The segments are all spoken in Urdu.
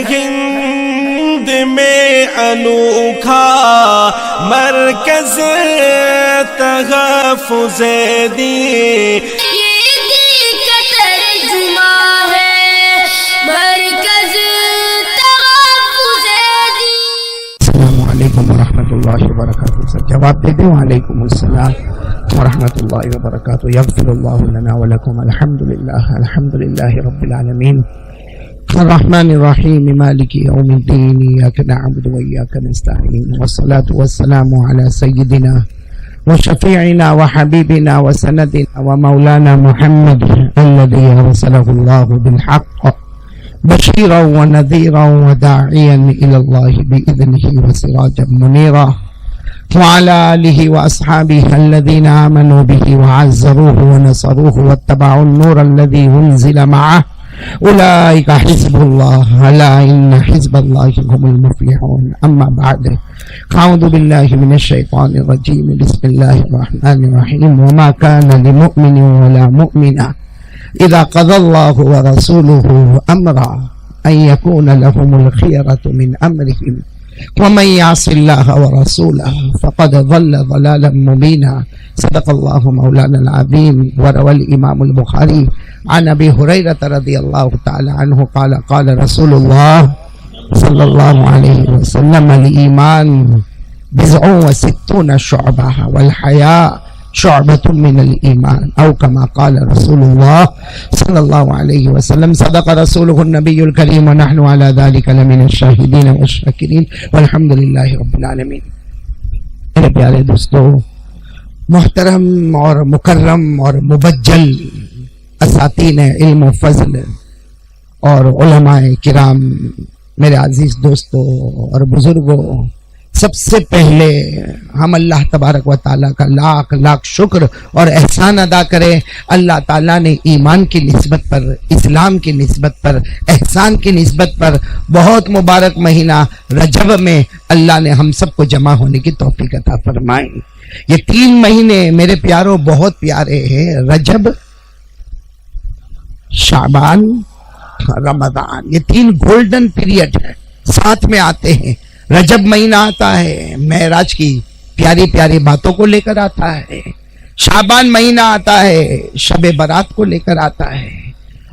ہند میں انوکھا مرکز تحفظ دین، ورحمۃ اللہ وبرکاتہ. سر جواب دے دیں. وعلیکم السلام ورحمۃ اللہ وبرکاتہ. یغفر اللہ لنا ولکم. الحمدللہ رب العالمین الرحمن الرحیم مالک یوم الدین. ایاک نعبد و ایاک نستعین. والصلاة والسلام علی سیدنا وشفیعنا وحبیبنا وسندنا ومولانا محمد الذی ارسلہ اللہ بالحق بشيرا ونذيرا وداعيا إلى الله بإذنه وسراجا منيرا، وعلى آله وأصحابه الذين آمنوا به وعزروه ونصروه واتبعوا النور الذي أنزل معه أولئك حزب الله ألا إن حزب الله هم المفلحون. أما بعد، أعوذ بالله من الشيطان الرجيم. بسم الله الرحمن الرحيم. وما كان لمؤمن ولا مؤمنة إذا قضى الله ورسوله أمرا أن يكون لهم الخيرة من أمرهم ومن يعص الله ورسوله فقد ضل ضلالا مبينا. صدق الله مولانا العظيم. وروى الإمام البخاري عن أبي هريرة رضي الله تعالى عنه قال قال رسول الله صلى الله عليه وسلم الإيمان 69 شعبة والحياء شعبة من الإيمان أو كما قال رسول الله صلى الله عليه وسلم. صدق رسوله النبي الكريم ونحن على ذلك لمن الشاهدين والشاكرين والحمد لله رب العالمين. میرے پیارے دوستو، محترم اور مکرم اور مبجل اساتین علم و فضل اور علماء کرام، میرے عزیز دوستو اور بزرگوں، سب سے پہلے ہم اللہ تبارک و تعالیٰ کا لاکھ لاکھ شکر اور احسان ادا کریں. اللہ تعالیٰ نے ایمان کی نسبت پر، اسلام کی نسبت پر، احسان کی نسبت پر بہت مبارک مہینہ رجب میں اللہ نے ہم سب کو جمع ہونے کی توفیق عطا فرمائی. یہ 3 مہینے میرے پیاروں بہت پیارے ہیں. رجب، شعبان، رمضان، یہ 3 گولڈن پیریڈ ہے، ساتھ میں آتے ہیں. رجب مہینہ آتا ہے، معراج کی پیاری پیاری باتوں کو لے کر آتا ہے. شعبان مہینہ آتا ہے، شب برات کو لے کر آتا ہے.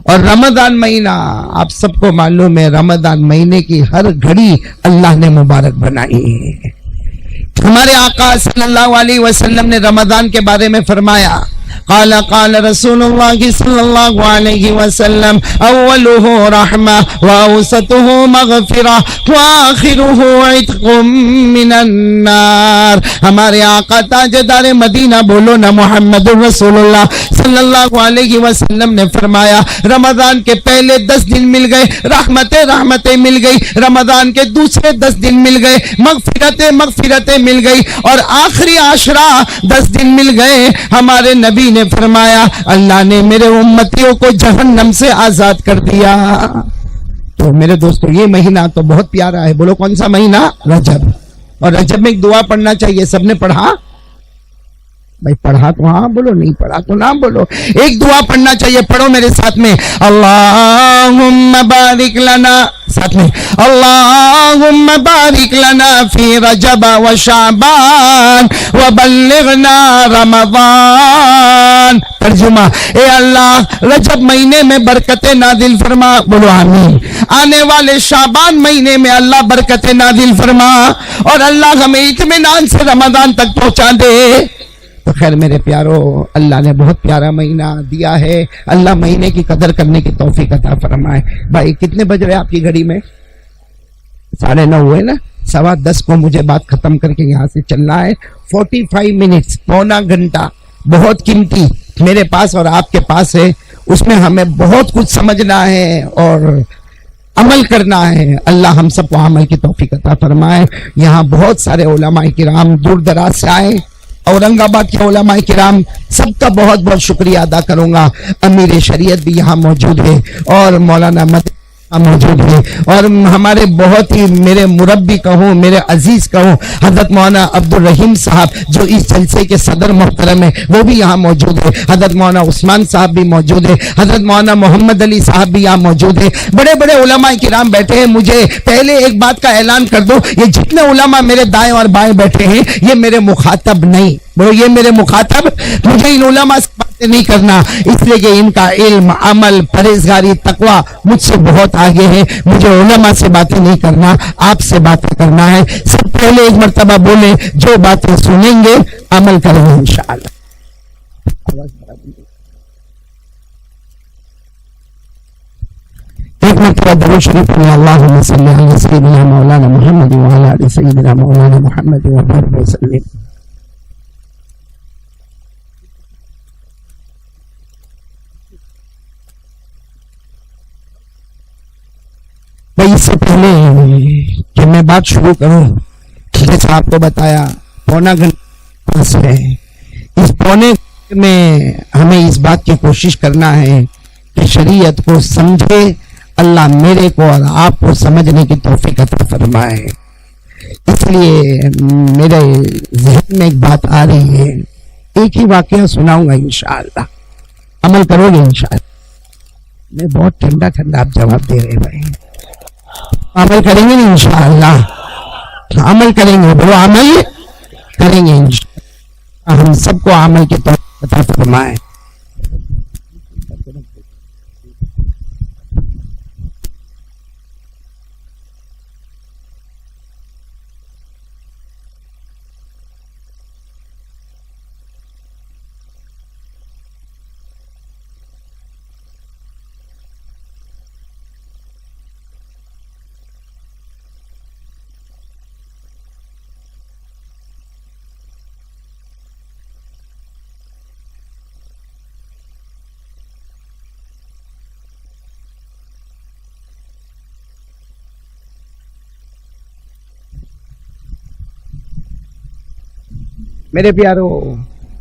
اور رمضان مہینہ آپ سب کو معلوم ہے، رمضان مہینے کی ہر گھڑی اللہ نے مبارک بنائی ہے. ہمارے آقا صلی اللہ علیہ وسلم نے رمضان کے بارے میں فرمایا، قال رسول اللہ صلی اللہ علیہ وسلم اولہ رحمہ واوسطہ مغفرہ وآخرہ عتق من النار. ہمارے آقا تاجدار مدینہ، بولو نا محمد رسول اللہ صلی اللہ علیہ وسلم نے فرمایا، رمضان کے پہلے 10 دن مل گئے رحمتیں مل گئی، رمضان کے دوسرے 10 دن مل گئے مغفرتیں مل گئی، اور آخری عشرہ 10 دن مل گئے. ہمارے نبی نے فرمایا اللہ نے میرے امتیوں کو جہنم سے آزاد کر دیا. تو میرے دوستو یہ مہینہ تو بہت پیارا ہے. بولو کون سا مہینہ؟ رجب. اور رجب میں ایک دعا پڑھنا چاہیے. سب نے پڑھا؟ بھائی پڑھا تو ہاں بولو، نہیں پڑھا تو نہ بولو. ایک دعا پڑھنا چاہیے، پڑھو میرے ساتھ میں. اللہم بارک لنا، ساتھ میں اللہم بارک لنا فی رجب و شعبان وبلغنا رمضان. ترجمہ، اے اللہ رجب مہینے میں برکتیں نازل فرما، بولو آمین. آنے والے شعبان مہینے میں اللہ برکتیں نازل فرما، اور اللہ ہمیں اطمینان سے رمضان تک پہنچا دے. تو خیر میرے پیارو، اللہ نے بہت پیارا مہینہ دیا ہے. اللہ مہینے کی قدر کرنے کی توفیق عطا فرمائے. بھائی کتنے بج رہے آپ کی گھڑی میں؟ 9:30 ہوئے نا. 10:15 کو مجھے بات ختم کر کے یہاں سے چلنا ہے. 45 منٹس، پونا گھنٹہ بہت قیمتی میرے پاس اور آپ کے پاس ہے. اس میں ہمیں بہت کچھ سمجھنا ہے اور عمل کرنا ہے. اللہ ہم سب کو عمل کی توفیق عطا فرمائے. یہاں بہت سارے علماء کرام دور دراز سے آئے. اورنگ آباد کے علماء کرام سب کا بہت بہت شکریہ ادا کروں گا. امیر شریعت بھی یہاں موجود ہے اور مولانا موجود ہے. اور ہمارے بہت ہی میرے مربی کہوں میرے عزیز کہوں حضرت مولانا عبد الرحیم صاحب جو اس جلسے کے صدر محترم ہے وہ بھی یہاں موجود ہے. حضرت مولانا عثمان صاحب بھی موجود ہے. حضرت مولانا محمد علی صاحب بھی یہاں موجود ہے. بڑے بڑے علماء کرام بیٹھے ہیں. مجھے پہلے ایک بات کا اعلان کر دو, یہ جتنے علماء میرے دائیں اور بائیں بیٹھے ہیں یہ میرے مخاطب نہیں, بولو یہ میرے مخاطب, مجھے ان علماء سے باتیں نہیں کرنا اس لیے کہ ان کا علم عمل پرہیزگاری تقوی مجھ سے بہت آگے ہے. مجھے علماء سے باتیں نہیں کرنا, آپ سے باتیں کرنا ہے. سب پہلے ایک مرتبہ بولے جو باتیں سنیں گے عمل کریں گے انشاءاللہ. ایک مرتبہ درود شریف پڑھیں. اللہم صلی علی سیدنا مولانا محمد وعلی آل سیدنا مولانا محمد وبارک وسلم. اس سے پہلے کہ میں بات شروع کروں, جیسے آپ کو بتایا پونا گھنٹہ ہے. اس پونے میں ہمیں اس بات کی کوشش کرنا ہے کہ شریعت کو سمجھے, اللہ میرے کو اور آپ کو سمجھنے کی توفیق عطا فرمائے. اس لیے میرے ذہن میں ایک بات آ رہی ہے, ایک ہی واقعہ سناؤں گا انشاءاللہ, عمل کرو گے انشاءاللہ. میں بہت ٹھنڈا ٹھنڈا آپ جواب دے رہے بھائی, عمل کریں گے انشاءاللہ, عمل کریں گے, بولو عمل کریں گے انشاءاللہ. ہم سب کو عمل کی توفیق عطا فرمائے. میرے پیارو,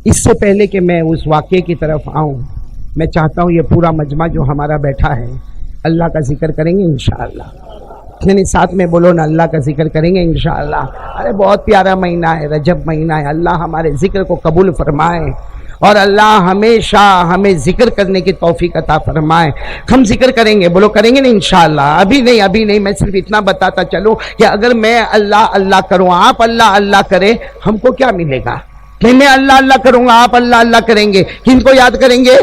اس سے پہلے کہ میں اس واقعے کی طرف آؤں, میں چاہتا ہوں یہ پورا مجمع جو ہمارا بیٹھا ہے اللہ کا ذکر کریں گے انشاءاللہ. یعنی ساتھ میں بولو نا, اللہ کا ذکر کریں گے انشاءاللہ. ارے بہت پیارا مہینہ ہے, رجب مہینہ ہے. اللہ ہمارے ذکر کو قبول فرمائے اور اللہ ہمیشہ ہمیں ذکر کرنے کی توفیق عطا فرمائے. ہم ذکر کریں گے, بولو کریں گے نا انشاءاللہ. ابھی نہیں, میں صرف اتنا بتاتا چلوں کہ اگر میں اللہ اللہ کروں, آپ اللہ اللہ کرے, ہم کو کیا ملے گا؟ کہ میں اللہ اللہ کروں گا, آپ اللہ اللہ کریں گے, کن کو یاد کریں گے؟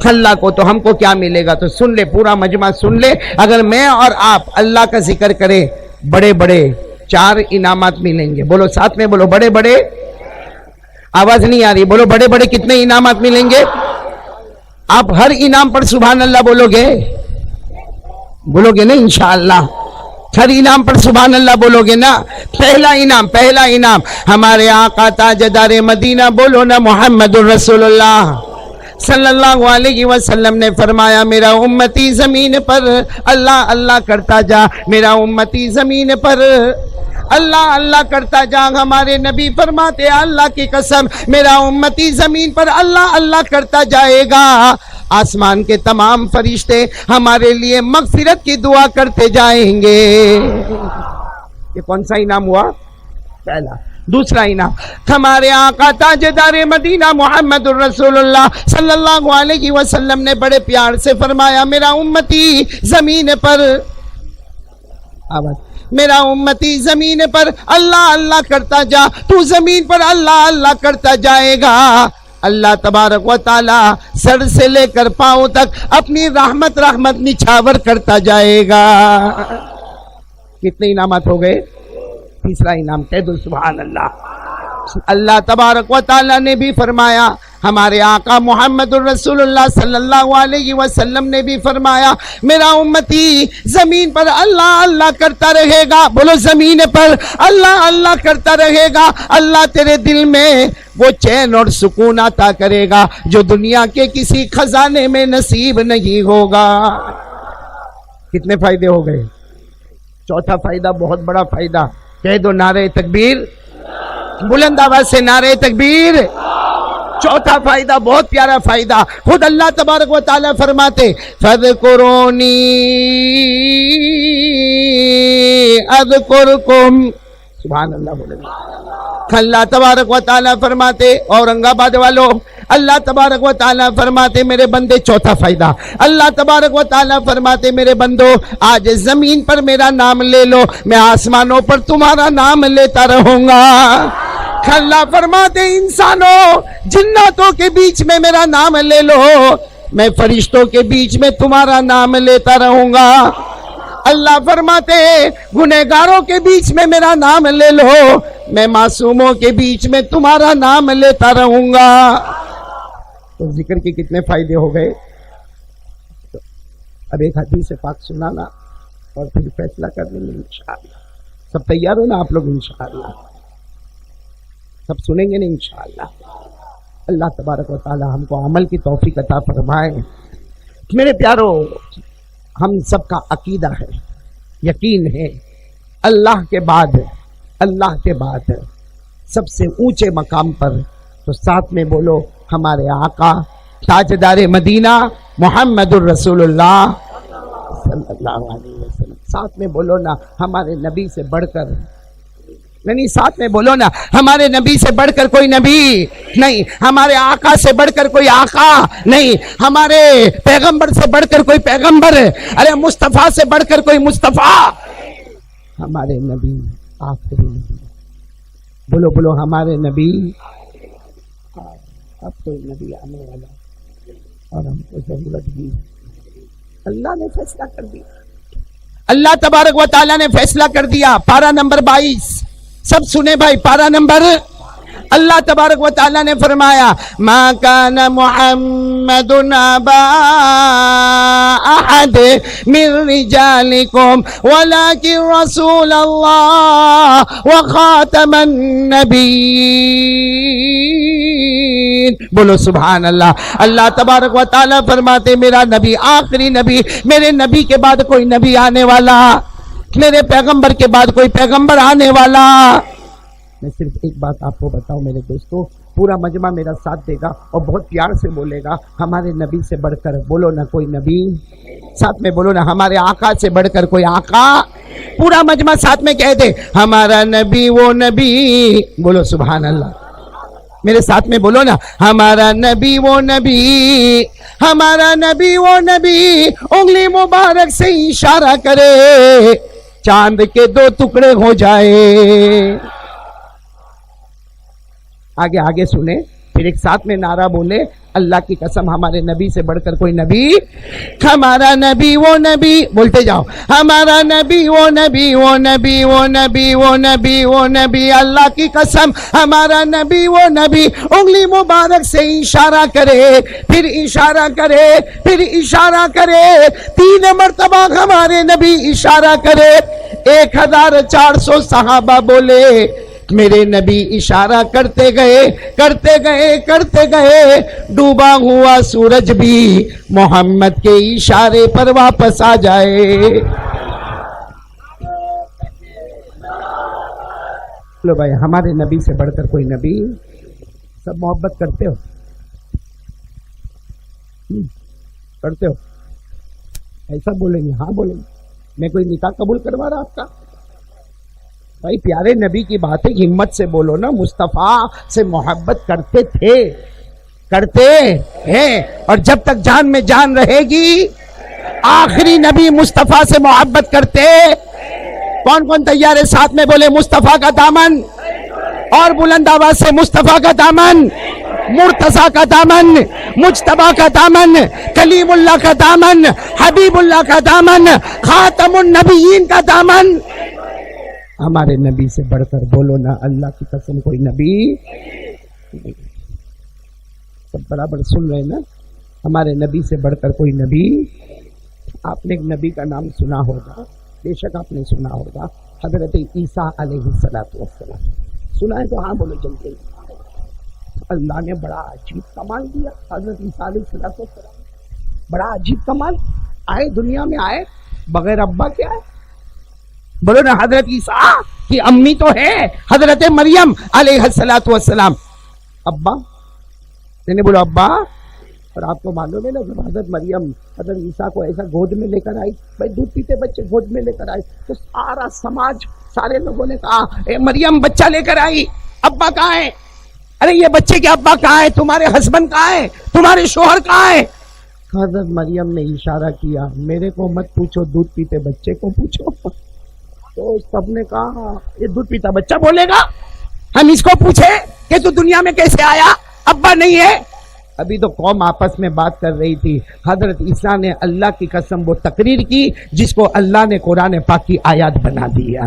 اللہ کو. تو ہم کو کیا ملے گا؟ تو سن لے, پورا مجمع سن لے. اگر میں اور آپ اللہ کا ذکر کریں, بڑے بڑے 4 انعامات ملیں گے. بولو ساتھ میں, بولو بڑے بڑے, آواز نہیں آ رہی, بولو بڑے بڑے کتنے انعامات ملیں گے؟ آپ ہر انعام پر سبحان اللہ بولو گے نا انشاءاللہ. ہر انعام پر سبحان اللہ بولو گے نا. پہلا انعام ہمارے آقا تاجدار مدینہ, بولو نا محمد الرسول اللہ صلی اللہ علیہ وسلم نے فرمایا, میرا امتی زمین پر اللہ اللہ کرتا جا, میرا امتی زمین پر اللہ اللہ کرتا جا. ہمارے نبی فرماتے اللہ کی قسم میرا امتی زمین پر اللہ اللہ کرتا جائے گا, آسمان کے تمام فرشتے ہمارے لیے مغفرت کی دعا کرتے جائیں گے. یہ کون سا انعام ہوا؟ پہلا. دوسرا انعام, ہمارے آقا تاجدار مدینہ محمد الرسول اللہ صلی اللہ علیہ وسلم نے بڑے پیار سے فرمایا, میرا امتی زمین پر, میرا امتی زمین پر اللہ اللہ کرتا جا, تو زمین پر اللہ اللہ کرتا جائے گا. اللہ تبارک و تعالی سر سے لے کر پاؤں تک اپنی رحمت نچھاور کرتا جائے گا. کتنے انعامات ہو گئے؟ تیسرا انعام, کہہ دو سبحان اللہ. اللہ تبارک و تعالی نے بھی فرمایا, ہمارے آقا محمد الرسول اللہ صلی اللہ علیہ وسلم نے بھی فرمایا, میرا امتی زمین پر اللہ اللہ کرتا رہے گا. بولو زمین پر اللہ اللہ کرتا رہے گا. اللہ تیرے دل میں وہ چین اور سکون عطا کرے گا جو دنیا کے کسی خزانے میں نصیب نہیں ہوگا. کتنے فائدے ہو گئے؟ چوتھا فائدہ, بہت بڑا فائدہ, کہہ دو نعرہ تکبیر, بلند آواز سے نعرہ تکبیر. چوتھا فائدہ بہت پیارا فائدہ، خود اللہ تبارک و تعالیٰ فرماتے فَاذْكُرُونِي اذکرکم، سبحان اللہ بولے۔ اللہ تبارک و تعالیٰ فرماتے، اورنگ آباد والوں، اللہ تبارک و تعالیٰ فرماتے میرے بندے، چوتھا فائدہ، اللہ تبارک و تعالیٰ فرماتے میرے بندو آج زمین پر میرا نام لے لو، میں آسمانوں پر تمہارا نام لیتا رہوں گا۔ اللہ فرماتے انسانوں جناتوں کے بیچ میں میرا نام لے لو، میں فرشتوں کے بیچ میں تمہارا نام لیتا رہوں گا۔ اللہ فرماتے گنہگاروں کے بیچ میں میرا نام لے لو، میں معصوموں کے بیچ میں تمہارا نام لیتا رہوں گا۔ تو ذکر کے کتنے فائدے ہو گئے؟ اب ایک حدیث پاک سنانا اور پھر فیصلہ کر لیں گے انشاءاللہ۔ سب تیار ہو نا آپ لوگ؟ انشاءاللہ سب سنیں گے نا انشاءاللہ۔ اللہ تبارک و تعالی ہم کو عمل کی توفیق عطا فرمائے۔ میرے پیارو، ہم سب کا عقیدہ ہے، یقین ہے، اللہ کے بعد سب سے اونچے مقام پر، تو ساتھ میں بولو ہمارے آقا تاجدار مدینہ محمد الرسول اللہ صلی اللہ علیہ وسلم۔ ساتھ میں بولو نا ہمارے نبی سے بڑھ کر، نہیں ساتھ میں بولو نا ہمارے نبی سے بڑھ کر کوئی نبی نہیں، ہمارے آقا سے بڑھ کر کوئی آقا نہیں، ہمارے پیغمبر سے بڑھ کر کوئی پیغمبر، ارے مصطفیٰ سے بڑھ کر کوئی مصطفیٰ، ہمارے نبی آخری نبی۔ بولو بولو ہمارے نبی، اب کوئی نبی آنے والا اور ہم کو ضرورت بھی، اللہ نے فیصلہ کر دیا، اللہ تبارک و تعالیٰ نے فیصلہ کر دیا۔ پارہ نمبر 22 سب سنے بھائی، پارہ نمبر، اللہ تبارک و تعالیٰ نے فرمایا ما کان محمد ابا احد من رجالکم ولکن رسول اللہ وخاتم النبیین۔ بولو سبحان اللہ۔ اللہ تبارک و تعالیٰ فرماتے میرا نبی آخری نبی، میرے نبی کے بعد کوئی نبی آنے والا، میرے پیغمبر کے بعد کوئی پیغمبر آنے والا۔ میں صرف ایک بات آپ کو بتاؤں میرے دوستو، پورا مجمع میرا ساتھ دے گا اور بہت پیار سے بولے گا ہمارے نبی سے بڑھ کر بولو نا کوئی نبی، ساتھ میں بولو نا ہمارے آقا سے بڑھ کر کوئی آقا، پورا مجمع ساتھ میں کہہ دے ہمارا نبی وہ نبی، بولو سبحان اللہ، میرے ساتھ میں بولو نا ہمارا نبی وہ نبی، ہمارا نبی وہ نبی، انگلی مبارک سے اشارہ کرے چاند کے 2 ٹکڑے ہو جائے۔ آگے سنیں، پھر ایک ساتھ میں نعرہ بولے اللہ کی قسم ہمارے نبی سے بڑھ کر کوئی نبی، ہمارا نبی وہ نبی، بولتے جاؤ ہمارا نبی وہ نبی وہ نبی وہ نبی وہ نبی وہ نبی، اللہ کی قسم ہمارا نبی وہ نبی، انگلی مبارک سے اشارہ کرے، پھر اشارہ کرے، پھر اشارہ کرے، 3 مرتبہ ہمارے نبی اشارہ کرے، 1400 صحابہ بولے میرے نبی اشارہ کرتے گئے کرتے گئے کرتے گئے، ڈوبا ہوا سورج بھی محمد کے اشارے پر واپس آ جائے۔ لو بھائی ہمارے نبی سے بڑھ کر کوئی نبی، سب محبت کرتے ہو؟ کرتے ہو؟ ایسا بولیں گے؟ ہاں بولیں گے۔ میں کوئی نکاح قبول کروا رہا آپ کا؟ بھائی پیارے نبی کی باتیں ہمت سے بولو نا، مصطفیٰ سے محبت کرتے تھے، کرتے ہیں، اور جب تک جان میں جان رہے گی آخری نبی مصطفیٰ سے محبت کرتے۔ کون کون تیار ہے؟ ساتھ میں بولے مصطفیٰ کا دامن، اور بلند آواز سے مصطفیٰ کا دامن، مرتضیٰ کا دامن، مجتبیٰ کا دامن، کلیم اللہ کا دامن، حبیب اللہ کا دامن، خاتم النبیین کا دامن۔ ہمارے نبی سے بڑھ کر بولو نا اللہ کی قسم کوئی نبی، سب برابر سن رہے نا، ہمارے نبی سے بڑھ کر کوئی نبی۔ آپ نے ایک نبی کا نام سنا ہوگا، بے شک آپ نے سنا ہوگا، حضرت عیسیٰ علیہ السلام۔ سنا ہے تو ہاں بولو جلدی۔ اللہ نے بڑا عجیب کمال دیا حضرت عیسیٰ علیہ السلام، بڑا عجیب کمال، آئے دنیا میں آئے بغیر ابا کے آئے۔ بولو نا حضرت عیسیٰ کی امی تو ہے حضرت مریم علیہ السلام، ابا میں نے بولا ابا، اور آپ کو معلوم ہے نا جب حضرت مریم حضرت عیسیٰ کو ایسا گود میں لے کر آئی، بھائی دودھ پیتے بچے گود میں لے کر آئی، تو سارا سماج، سارے لوگوں نے کہا اے مریم بچہ لے کر آئی، ابا کہاں ہے؟ ارے یہ بچے کے ابا کہاں ہے؟ تمہارے ہسبینڈ کہاں ہے؟ تمہارے شوہر کہاں ہے؟ حضرت مریم نے اشارہ کیا، میرے کو مت پوچھو، دودھ پیتے بچے کو پوچھو۔ تو سب نے کہا یہ دودھ پیتا بچہ بولے گا، ہم اس کو پوچھے کہ تو دنیا میں کیسے آیا، ابا نہیں ہے؟ ابھی تو قوم آپس میں بات کر رہی تھی، حضرت عیسیٰ نے اللہ کی قسم وہ تقریر کی جس کو اللہ نے قرآن پاک کی آیات بنا دیا۔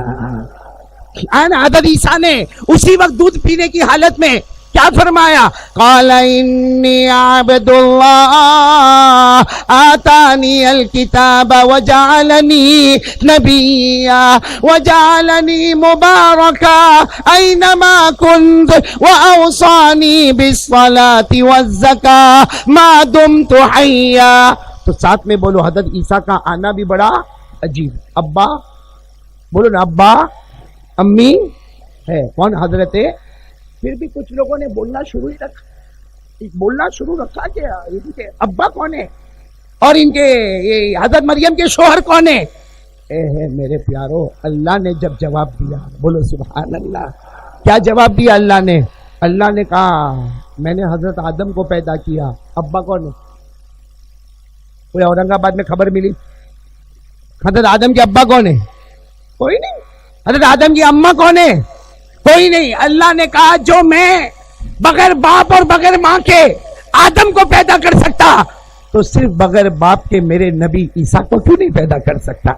حضرت عیسیٰ نے اسی وقت دودھ پینے کی حالت میں کیا فرمایا؟ قال انی عبد اللہ آتانی الکتاب وجعلنی نبیا وجعلنی مبارکا اینما کنت واوصانی بالصلاة والزکاة ما دمت حیا۔ تو ساتھ میں بولو حضرت عیسیٰ کا آنا بھی بڑا عجیب۔ ابا بولو نا، ابا امی ہے کون؟ حضرت۔ پھر بھی کچھ لوگوں نے بولنا شروع رکھا کہ ان کے ابا کون ہے اور ان کے یہ حضرت مریم کے شوہر کون ہے؟ اے میرے پیارو، اللہ نے جب جواب دیا، بولو سبحان اللہ، کیا جواب دیا اللہ نے؟ اللہ نے کہا میں نے حضرت آدم کو پیدا کیا، ابا کون ہے؟ کوئی اورنگ آباد میں خبر ملی حضرت آدم کے ابا کون ہے؟ کوئی نہیں۔ حضرت آدم کی اماں کون ہے؟ کوئی نہیں۔ اللہ نے کہا جو میں بغیر باپ اور بغیر ماں کے آدم کو پیدا کر سکتا تو صرف بغیر باپ کے میرے نبی عیسیٰ کو کیوں نہیں پیدا کر سکتا؟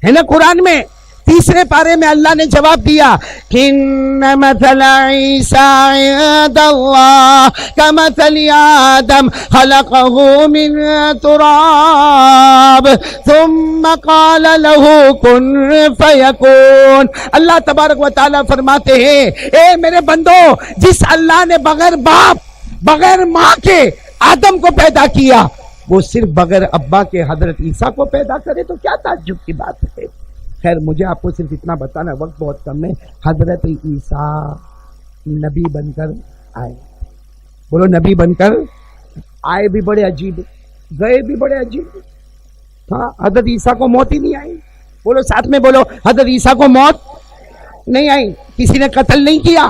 ہے نا قرآن میں تیسرے پارے میں اللہ نے جواب دیا کہ ان مثل عیسیٰ عند اللہ کمثل آدم خلقه من تراب ثم قال له کن فیکون۔ اللہ تبارک و تعالیٰ فرماتے ہیں اے میرے بندو، جس اللہ نے بغیر باپ بغیر ماں کے آدم کو پیدا کیا، وہ صرف بغیر ابا کے حضرت عیسیٰ کو پیدا کرے تو کیا تعجب کی بات ہے۔ خیر مجھے آپ کو صرف اتنا بتانا، وقت بہت کم ہے، حضرت عیسیٰ نبی بن کر آئے، بولو نبی بن کر آئے بھی بڑے عجیب، گئے بھی بڑے عجیب۔ ہاں حضرت عیسیٰ کو موت ہی نہیں آئی، بولو ساتھ میں بولو، حضرت عیسیٰ کو موت نہیں آئی، کسی نے قتل نہیں کیا،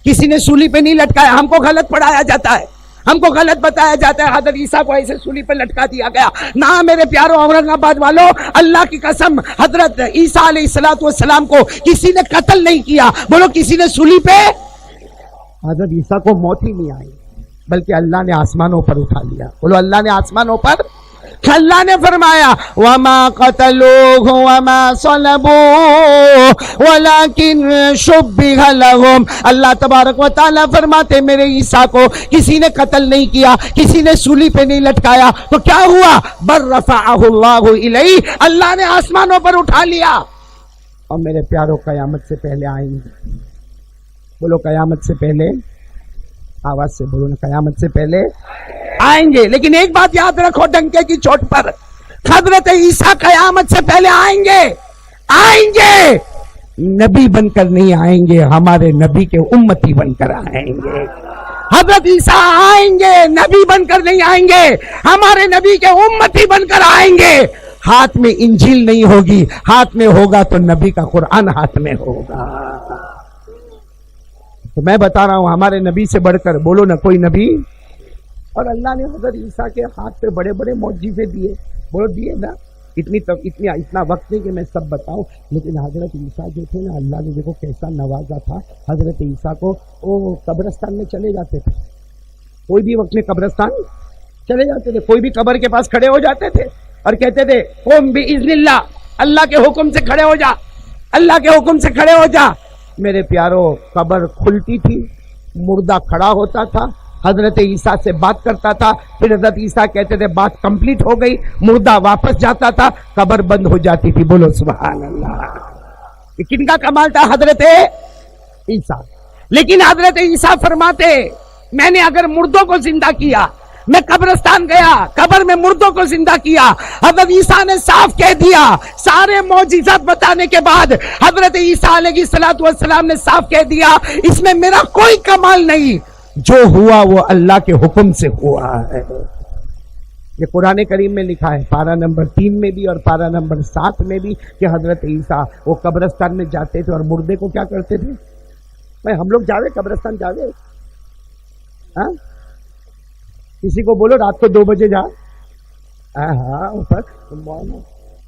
کسی نے سولی پہ نہیں لٹکایا۔ ہم کو غلط پڑھایا جاتا ہے، ہم کو غلط بتایا جاتا ہے حضرت عیسیٰ کو ایسے سولی پہ لٹکا دیا گیا۔ نہ میرے پیارو اورنگ آباد والوں، اللہ کی قسم حضرت عیسیٰ علیہ السلام کو کسی نے قتل نہیں کیا، بولو کسی نے سولی پہ، حضرت عیسیٰ کو موت ہی نہیں آئی، بلکہ اللہ نے آسمانوں پر اٹھا لیا، بولو اللہ نے آسمانوں پر۔ اللہ نے فرمایا وما قتلوه وما صلبوه ولكن شبه لهم۔ اللہ تبارک و تعالیٰ فرماتے میرے عیسیٰ کو کسی نے قتل نہیں کیا، کسی نے سولی پہ نہیں لٹکایا، تو کیا ہوا؟ بل رفعه اللہ الیہ، اللہ نے آسمانوں پر اٹھا لیا۔ اور میرے پیاروں قیامت سے پہلے آئیں گے، بولو قیامت سے پہلے، آواز سے بولو نا، قیامت سے پہلے آئیں گے۔ لیکن ایک بات یاد رکھو ڈنکے کی چوٹ پر، حضرت عیسیٰ قیامت سے پہلے آئیں گے، آئیں گے، نبی بن کر نہیں آئیں گے، ہمارے نبی کے امتی بن کر آئیں گے۔ حضرت عیسیٰ آئیں گے، نبی بن کر نہیں آئیں گے، ہمارے نبی کے امتی بن کر آئیں گے۔ ہاتھ میں انجیل نہیں ہوگی، ہاتھ میں ہوگا تو نبی کا قرآن ہاتھ میں ہوگا۔ تو میں بتا رہا ہوں ہمارے نبی سے بڑھ کر بولو نا کوئی نبی۔ اور اللہ نے حضرت عیسیٰ کے ہاتھ پہ بڑے بڑے معجزے دیے، بولو دیے نا، اتنا وقت نہیں کہ میں سب بتاؤں، لیکن حضرت عیسیٰ جو تھے نا، اللہ نے دیکھو کیسا نوازا تھا حضرت عیسیٰ کو۔ وہ قبرستان میں چلے جاتے تھے، کوئی بھی وقت میں قبرستان چلے جاتے تھے، کوئی بھی قبر کے پاس کھڑے ہو جاتے تھے اور کہتے تھے قم بإذن اللہ، اللہ کے حکم سے کھڑے ہو جا، اللہ کے حکم سے کھڑے ہو جا۔ میرے پیارو قبر کھلتی تھی، مردہ کھڑا ہوتا تھا، حضرت عیسیٰ سے بات کرتا تھا، پھر حضرت عیسیٰ کہتے تھے بات کمپلیٹ ہو گئی، مردہ واپس جاتا تھا، قبر بند ہو جاتی تھی، بولو سبحان اللہ۔ یہ کن کا کمال تھا؟ حضرت عیسیٰ۔ لیکن حضرت عیسیٰ فرماتے میں نے اگر مردوں کو زندہ کیا، میں قبرستان گیا، قبر میں مردوں کو زندہ کیا، حضرت عیسیٰ نے صاف کہہ دیا، سارے معجزات بتانے کے بعد حضرت عیسیٰ علیہ السلام نے صاف کہہ دیا اس میں میرا کوئی کمال نہیں، جو ہوا وہ اللہ کے حکم سے ہوا ہے. یہ قرآن کریم میں لکھا ہے، پارہ نمبر 3 میں بھی اور پارہ نمبر 7 میں بھی، کہ حضرت عیسیٰ وہ قبرستان میں جاتے تھے اور مردے کو کیا کرتے تھے. بھائی ہم لوگ جاوے قبرستان جاوے؟ ہاں کسی کو بولو رات کو 2 بجے جا. ہاں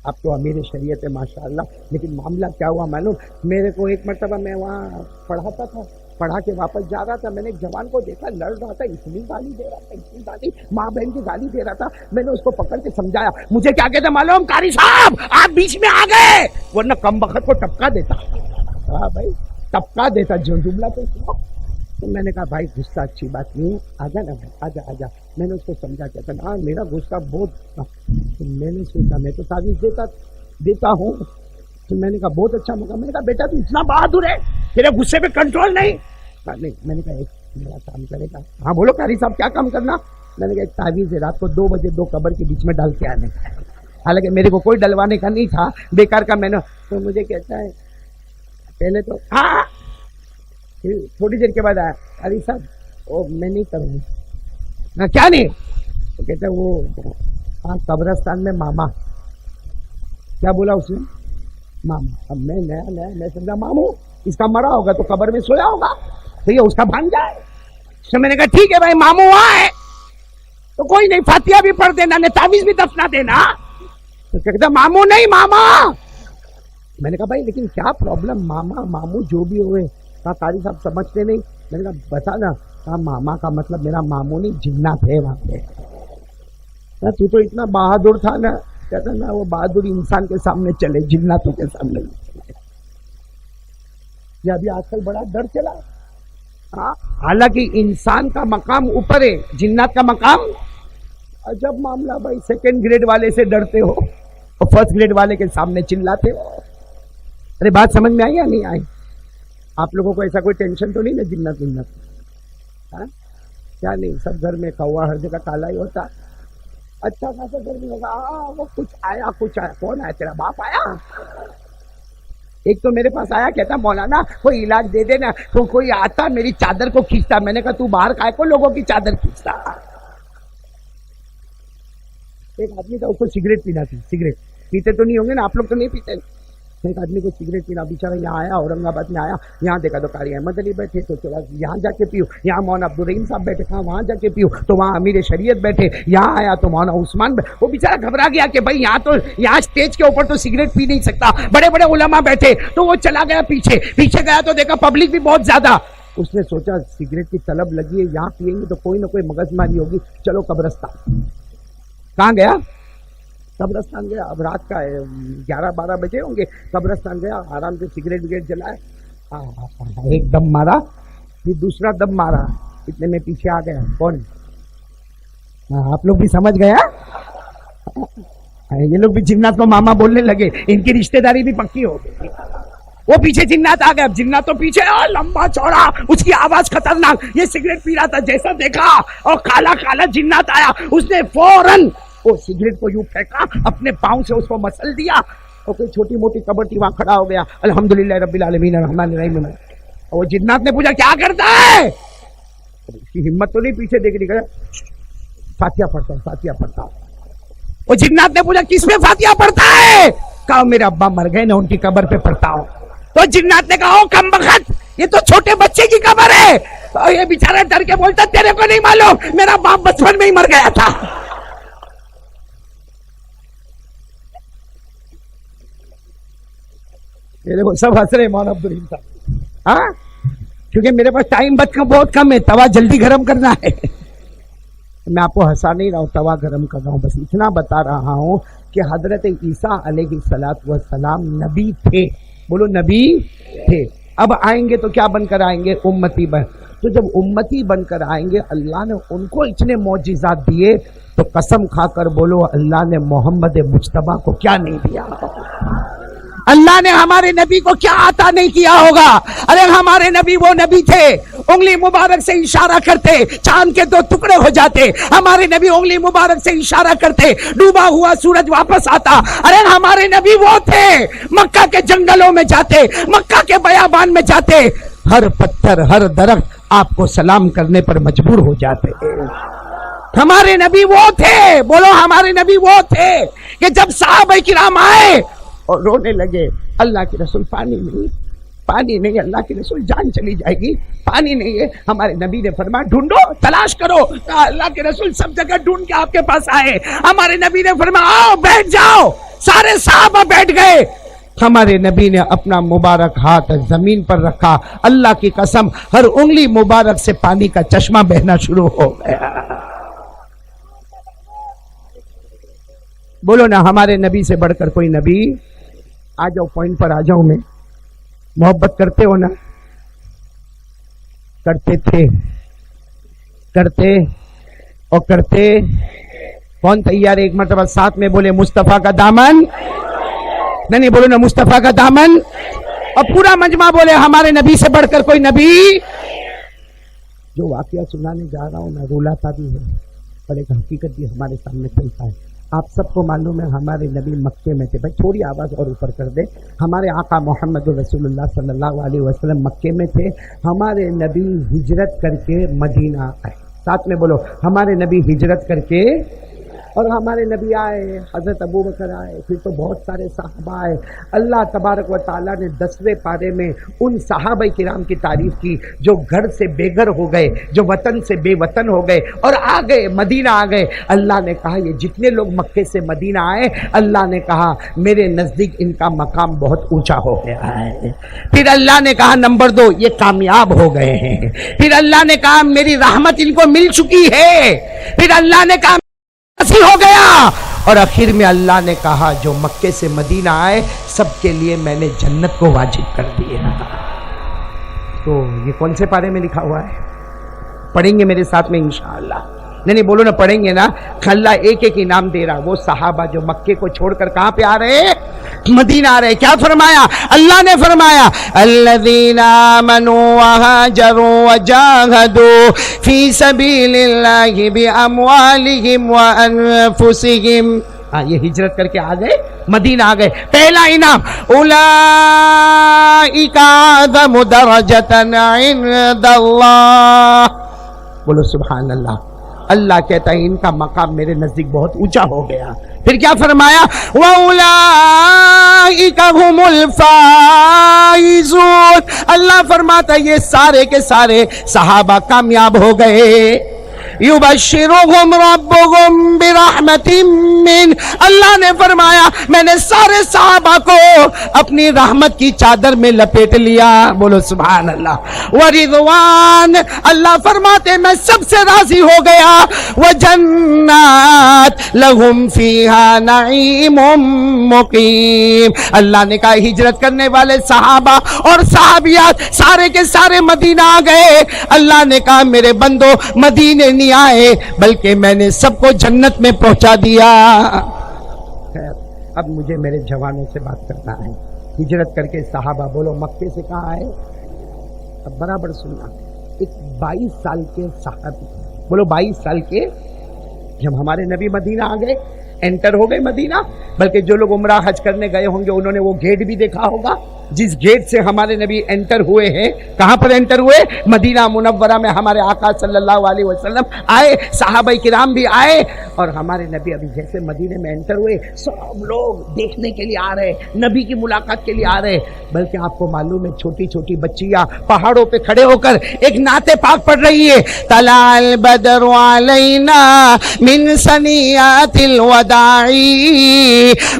آپ تو امیر شریعت ہے ماشاء اللہ. لیکن معاملہ کیا ہوا معلوم؟ میرے کو ایک مرتبہ میں وہاں پڑھاتا تھا، پڑھا کے واپس جا رہا تھا، میں نے ایک جوان کو دیکھا لڑ رہا تھا، اتنی گالی دے رہا تھا، اتنی گالی، ماں بہن کی گالی دے رہا تھا. میں نے اس کو پکڑ کے سمجھایا. مجھے کیا کہتا معلوم؟ قاری صاحب آپ بیچ میں آ گئے، ورنہ کم وقت کو ٹپکا دیتا. ہاں بھائی ٹپکا دیتا جو جملہ تو میں نے کہا بھائی غصہ اچھی بات نہیں ہے، آجا نا بھائی آجا آجا. میں نے اس کو سمجھا کہتا نا میرا غصہ بہت تھا. میں نے سوچا میں تو تعویذ دیتا ہوں. تو میں نے کہا بہت اچھا موقع. میں نے کہا بیٹا تو اتنا بہادر ہے، تیرے غصے پہ کنٹرول نہیں. میں نے کہا ایک میرا کام کرے گا. ہاں بولو قاری صاحب کیا کام کرنا؟ میں نے کہا ایک تعویذ ہے، رات کو 2 بجے 2 قبر کے بیچ میں ڈال کے آنے. حالانکہ میرے کو کوئی ڈلوانے کا نہیں تھا، بیکار کا. میں نے تو مجھے کہتا ہے پہلے تو ہاں، تھوڑی دیر کے بعد آیا قاری صاحب وہ میں نہیں کروں گا. کیا نہیں؟ تو کہتا ہے وہ ہاں قبرستان میں ماما. کیا بولا اس نے؟ ماما. اب میں نیا میں سمجھا ماموں اس کا مرا ہوگا تو قبر میں سویا ہوگا تو یہ اس کا بھان جائے. تو میں نے کہا ٹھیک ہے بھائی ماموں وہاں ہے تو کوئی نہیں، فاتحہ بھی پڑھ دینا، نے تعویذ بھی دفنا دینا. تو کہتا ماموں نہیں ماما. میں نے کہا بھائی لیکن کیا پرابلم؟ ماما ماموں جو بھی ہوئے. کہا قاری صاحب سمجھتے نہیں. میں نے کہا بتا نا. کہا ماما کا مطلب میرا ماموں نہیں، جنات ہے وہاں پہ. تو تو اتنا بہادر تھا نا. کہتا نا وہ بہادر انسان کے سامنے چلے، جناتوں کے سامنے نہیں چلے. یہ ابھی آج کل بڑا ڈر چلا. حالانکہ انسان کا مقام اوپر ہے، جنات کا مقام. عجب معاملہ بھائی، 2nd گریڈ والے سے ڈرتے ہو اور 1st گریڈ والے کے سامنے چلاتے ہو. ارے بات سمجھ میں آئی یا نہیں آئی؟ آپ لوگوں کو ایسا کوئی ٹینشن تو نہیں نا جنات کیا نہیں؟ سب گھر میں کوا ہر جگہ کالا ہی ہوتا. اچھا خاصا گھر میں ہوگا. وہ کچھ آیا. کون آیا؟ تیرا باپ آیا. ایک تو میرے پاس آیا کہتا مولانا کوئی علاج دے دینا. تو کوئی آتا میری چادر کو کھینچتا. میں نے کہا تو باہر کائے کو لوگوں کی چادر کھینچتا. ایک آدمی تھا اس کو سگریٹ پینا تھی. سگریٹ پیتے تو نہیں ہوں گے نا آپ لوگ؟ تو نہیں پیتے. ایک آدمی کو سگریٹ پینا، بیچارہ یہاں آیا، اورنگ آباد میں آیا. یہاں دیکھا تو قاری احمد علی بیٹھے، تو چلا یہاں جا کے پیو. یہاں مولانا عبدالرحیم صاحب بیٹھے، کہاں وہاں جا کے پیو. تو وہاں امیر شریعت بیٹھے. یہاں آیا تو مولانا عثمان وہ بیچارہ گھبرا گیا کہ بھائی یہاں اسٹیج کے اوپر تو سگریٹ پی نہیں سکتا، بڑے بڑے علماء بیٹھے. تو وہ چلا گیا پیچھے گیا تو دیکھا پبلک بھی بہت زیادہ. اس نے سوچا سگریٹ کی طلب لگی ہے، یہاں پیئیں گے تو کوئی نہ کوئی مغز ماری ہوگی، چلو قبرستان. کہاں گیا؟ قبرستان گیا. اب رات کا 11-12 بجے ہوں گے. قبرستان گیا، آرام سے سگریٹ وگریٹ جلائے. ایک دم مارا، پھر دوسرا دم مارا. اتنے میں پیچھے آ گیا. کون؟ آپ لوگ بھی سمجھ گیا. یہ لوگ بھی جنات کو ماما بولنے لگے، ان کی رشتہ داری بھی پکی ہو گئی. وہ پیچھے جنات آ گیا. اب جنات تو پیچھے لمبا چوڑا، اس کی آواز خطرناک. یہ سگریٹ پی رہا تھا، جیسا دیکھا اور کالا جنات آیا، اس نے فوراً وہ سگریٹ کو یوں پھینکا، اپنے پاؤں سے اس کو مسل دیا. اور کوئی چھوٹی موٹی قبر تھی وہاں کھڑا ہو گیا. الحمدللہ رب العالمین الرحمن الرحیم. اور وہ جنات نے پوچھا کیا کرتا ہے؟ اس کی ہمت تو نہیں پیچھے دیکھنے کا. فاتحہ پڑھتا ہوں. وہ جنات نے پوچھا کس میں فاتحہ پڑھتا ہے؟ کہا میرے ابا مر گئے نا، ان کی قبر پہ پڑھتا ہوں. تو جنات نے کہا کم بخت، یہ تو چھوٹے بچے کی قبر ہے. اور یہ بیچارہ ڈر کے بولتا تیرے کو نہیں معلوم میرا باپ بچپن میں ہی مر گیا تھا. سب ہنس رہے مولانا عبدالرحیم صاحب. ہاں کیونکہ میرے پاس ٹائم بہت کم ہے، توا جلدی گرم کرنا ہے. میں آپ کو ہنسا نہیں رہا ہوں، توا گرم کر رہا ہوں. بس اتنا بتا رہا ہوں کہ حضرت عیسیٰ علیہ السلام نبی تھے. بولو نبی تھے. اب آئیں گے تو کیا بن کر آئیں گے؟ امتی بن. تو جب امتی بن کر آئیں گے، اللہ نے ان کو اتنے معجزات دیے تو قسم کھا کر بولو اللہ نے محمد مجتبیٰ کو کیا نہیں دیا؟ اللہ نے ہمارے نبی کو کیا عطا نہیں کیا ہوگا؟ ارے ہمارے نبی وہ نبی تھے، انگلی مبارک سے اشارہ کرتے چاند کے 2 ٹکڑے ہو جاتے. ہمارے نبی انگلی مبارک سے اشارہ کرتے ڈوبا ہوا سورج واپس آتا. ارے ہمارے نبی وہ تھے، مکہ کے جنگلوں میں جاتے، مکہ کے بیابان میں جاتے، ہر پتھر ہر درخت آپ کو سلام کرنے پر مجبور ہو جاتے ہیں۔ ہمارے نبی وہ تھے، بولو ہمارے نبی وہ تھے کہ جب صحابہ کرام آئے اور رونے لگے، اللہ کے رسول پانی نہیں، پانی نہیں، اللہ کے رسول جان چلی جائے گی، پانی نہیں ہے۔ ہمارے نبی نے فرمایا ڈھونڈو، تلاش کرو۔ اللہ کے رسول سب جگہ ڈھونڈ کے آپ کے پاس آئے۔ ہمارے نبی نے فرمایا آؤ بیٹھ جاؤ، سارے صحابہ بیٹھ گئے۔ ہمارے نبی نے اپنا مبارک ہاتھ زمین پر رکھا، اللہ کی قسم ہر انگلی مبارک سے پانی کا چشمہ بہنا شروع ہو گیا۔ بولو نا ہمارے نبی سے بڑھ کر کوئی نبی؟ آ جاؤ پوائنٹ پر آ جاؤ، میں محبت کرتے ہو نا؟ کرتے تھے، کرتے اور کرتے۔ کون تیار ہے ایک مرتبہ ساتھ میں بولے مصطفیٰ کا دامن؟ نہیں بولو نا مصطفیٰ کا دامن، اور پورا مجمع بولے ہمارے نبی سے بڑھ کر کوئی نبی۔ جو واقعہ سنانے جا رہا ہوں میں رولاتا بھی ہے اور ایک حقیقت بھی ہمارے سامنے چلتا ہے۔ آپ سب کو معلوم ہے ہمارے نبی مکے میں تھے۔ بھائی تھوڑی آواز اور اوپر کر دے۔ ہمارے آقا محمد رسول اللہ صلی اللہ علیہ وسلم مکے میں تھے، ہمارے نبی ہجرت کر کے مدینہ آئے۔ ساتھ میں بولو ہمارے نبی ہجرت کر کے، اور ہمارے نبی آئے، حضرت ابوبکر آئے، پھر تو بہت سارے صحابہ آئے۔ اللہ تبارک و تعالیٰ نے 10ویں پارے میں ان صحابہ کرام کی تعریف کی جو گھر سے بے گھر ہو گئے، جو وطن سے بے وطن ہو گئے اور آ گئے مدینہ آ گئے۔ اللہ نے کہا یہ جتنے لوگ مکے سے مدینہ آئے، اللہ نے کہا میرے نزدیک ان کا مقام بہت اونچا ہو گیا ہے۔ پھر اللہ نے کہا نمبر 2 یہ کامیاب ہو گئے ہیں۔ پھر اللہ نے کہا میری رحمت ان کو مل چکی ہے۔ پھر اللہ نے کہا ہو گیا، اور آخر میں اللہ نے کہا جو مکے سے مدینہ آئے سب کے لیے میں نے جنت کو واجب کر دیا۔ تو یہ کون سے پارے میں لکھا ہوا ہے؟ پڑھیں گے میرے ساتھ میں انشاءاللہ؟ نہیں پڑھو نا، پڑھیں گے نا۔ اللہ ایک ایک انعام دے رہا۔ وہ صحابہ جو مکے کو چھوڑ کر کہاں پہ آ رہے؟ مدینہ آ رہے۔ کیا فرمایا اللہ نے؟ فرمایا الذین آمنوا وہاجروا وجاہدوا فی سبیل اللہ باموالہم وانفسہم۔ یہ ہجرت کر کے آ گئے، مدینہ آ گئے۔ پہلا انعام اولئک اعظم درجۃ عند اللہ۔ بولو سبحان اللہ۔ اللہ کہتا ہے ان کا مقام میرے نزدیک بہت اونچا ہو گیا۔ پھر کیا فرمایا؟ وَأُولَئِكَ هُمُ الْفَائِزُونَ۔ اللہ فرماتا ہے یہ سارے کے سارے صحابہ کامیاب ہو گئے۔ یبشرہم ربہم برحمت من۔ اللہ نے فرمایا میں نے سارے صحابہ کو اپنی رحمت کی چادر میں لپیٹ لیا۔ بولو سبحان اللہ۔ ورضوان، اللہ فرماتے میں سب سے راضی ہو گیا۔ وجنات لہم فیہا نعیم مقیم۔ اللہ نے کہا ہجرت کرنے والے صحابہ اور صحابیات سارے کے سارے مدینہ آ گئے۔ اللہ نے کہا میرے بندو مدینے نہیں آئے بلکہ میں نے سب کو جنت میں پہنچا دیا۔ خیر اب مجھے میرے جوانوں سے بات کرنا ہے۔ ہجرت کر کے صحابہ بولو مکے سے کہاں آئے؟ اب برابر سننا۔ ایک 22 سال کے صحابی، بولو 22 سال کے، جب ہمارے نبی مدینہ آ گئے، انٹر ہو گئے مدینہ، بلکہ جو لوگ عمرہ حج کرنے گئے ہوں گے انہوں نے وہ گیٹ بھی دیکھا ہوگا جس گیٹ سے ہمارے نبی انٹر ہوئے ہیں۔ کہاں پر انٹر ہوئے؟ مدینہ منورہ میں ہمارے آقا صلی اللہ علیہ وسلم آئے، صحابہ کرام بھی آئے، اور ہمارے نبی ابھی جیسے مدینے میں انٹر ہوئے سب لوگ دیکھنے کے لیے آ رہے، نبی کی ملاقات کے لیے آ رہے۔ بلکہ آپ کو معلوم ہے چھوٹی چھوٹی بچیاں پہاڑوں پہ کھڑے ہو کر ایک نعت پاک پڑھ رہی ہے، طلع البدر علینا من ثنیات الوداع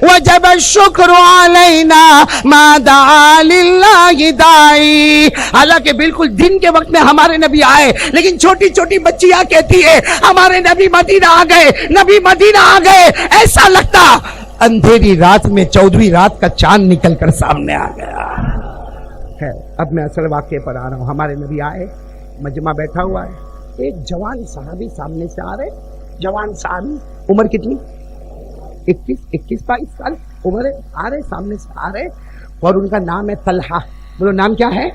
وجب الشکر علینا ما دعا للہ داعی۔ حالانکہ بالکل دن کے وقت میں ہمارے نبی آئے، لیکن چھوٹی چھوٹی بچیاں کہتی ہے ہمارے نبی مدینہ آ گئے، نبی مدینہ آ گئے۔ ایسا لگتا اندھیری رات میں 14ویں رات کا چاند نکل کر سامنے آ گیا۔ خیر اب میں اصل واقعے پر آ رہا ہوں۔ ہمارے نبی آئے، مجمع بیٹھا ہوا ہے، ایک جوان صحابی سامنے سے آ رہے، جوان صحابی، عمر کتنی؟ 21-22 سال عمر ہے، آ رہے سامنے سے آ رہے، اور ان کا نام ہے طلحہ۔ بولو نام کیا ہے؟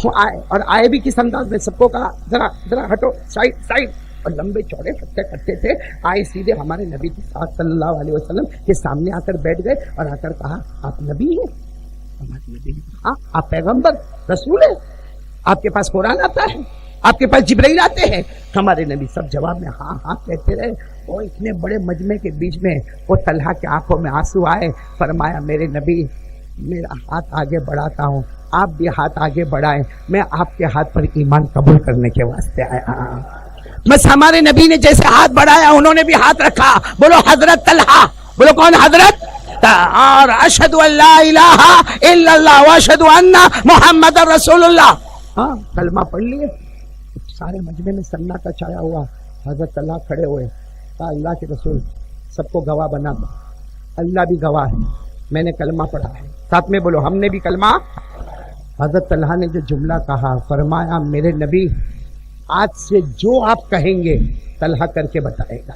وہ آئے، اور آئے بھی کس انداز میں؟ سب کو کہا ذرا ہٹو، سائڈ سائڈ، اور لمبے چوڑے ہٹتے کٹتے تھے، آئے سیدھے ہمارے نبی کے ساتھ صلی اللہ علیہ وسلم کے سامنے آ کر بیٹھ گئے، اور آ کر کہا آپ نبی ہیں؟ ہمارے نبی نے کہا آپ پیغمبر رسول ہیں، آپ کے پاس قرآن آتا ہے؟ آپ کے پاس جبرائیل آتے ہیں؟ ہمارے نبی سب جواب میں ہاں ہاں کہتے رہے. اور اتنے بڑے مجمع کے بیچ میں وہ طلحہ کے آنکھوں میں آنسو آئے. فرمایا میرے نبی میرا ہاتھ آگے بڑھاتا ہوں, آپ بھی ہاتھ آگے بڑھائیں, میں آپ کے ہاتھ پر ایمان قبول کرنے کے واسطے آیا. بس ہمارے نبی نے جیسے ہاتھ بڑھایا انہوں نے بھی ہاتھ رکھا. بولو حضرت طلحہ, بولو کون حضرت؟ اور اشہد ان لا الہ الا اللہ واشہد ان محمد رسول اللہ. ہاں کلمہ پڑھ لیے. سارے مجمع میں سناٹا چھایا ہوا. حضرت طلحہ کھڑے ہوئے, کہا اللہ کے رسول سب کو گواہ بنا دو, اللہ بھی گواہ ہے, میں نے کلمہ پڑھا ہے. ساتھ میں بولو ہم نے بھی کلمہ. حضرت طلحہ نے جو جملہ کہا, فرمایا میرے نبی آج سے جو آپ کہیں گے طلحہ کر کے بتائے گا,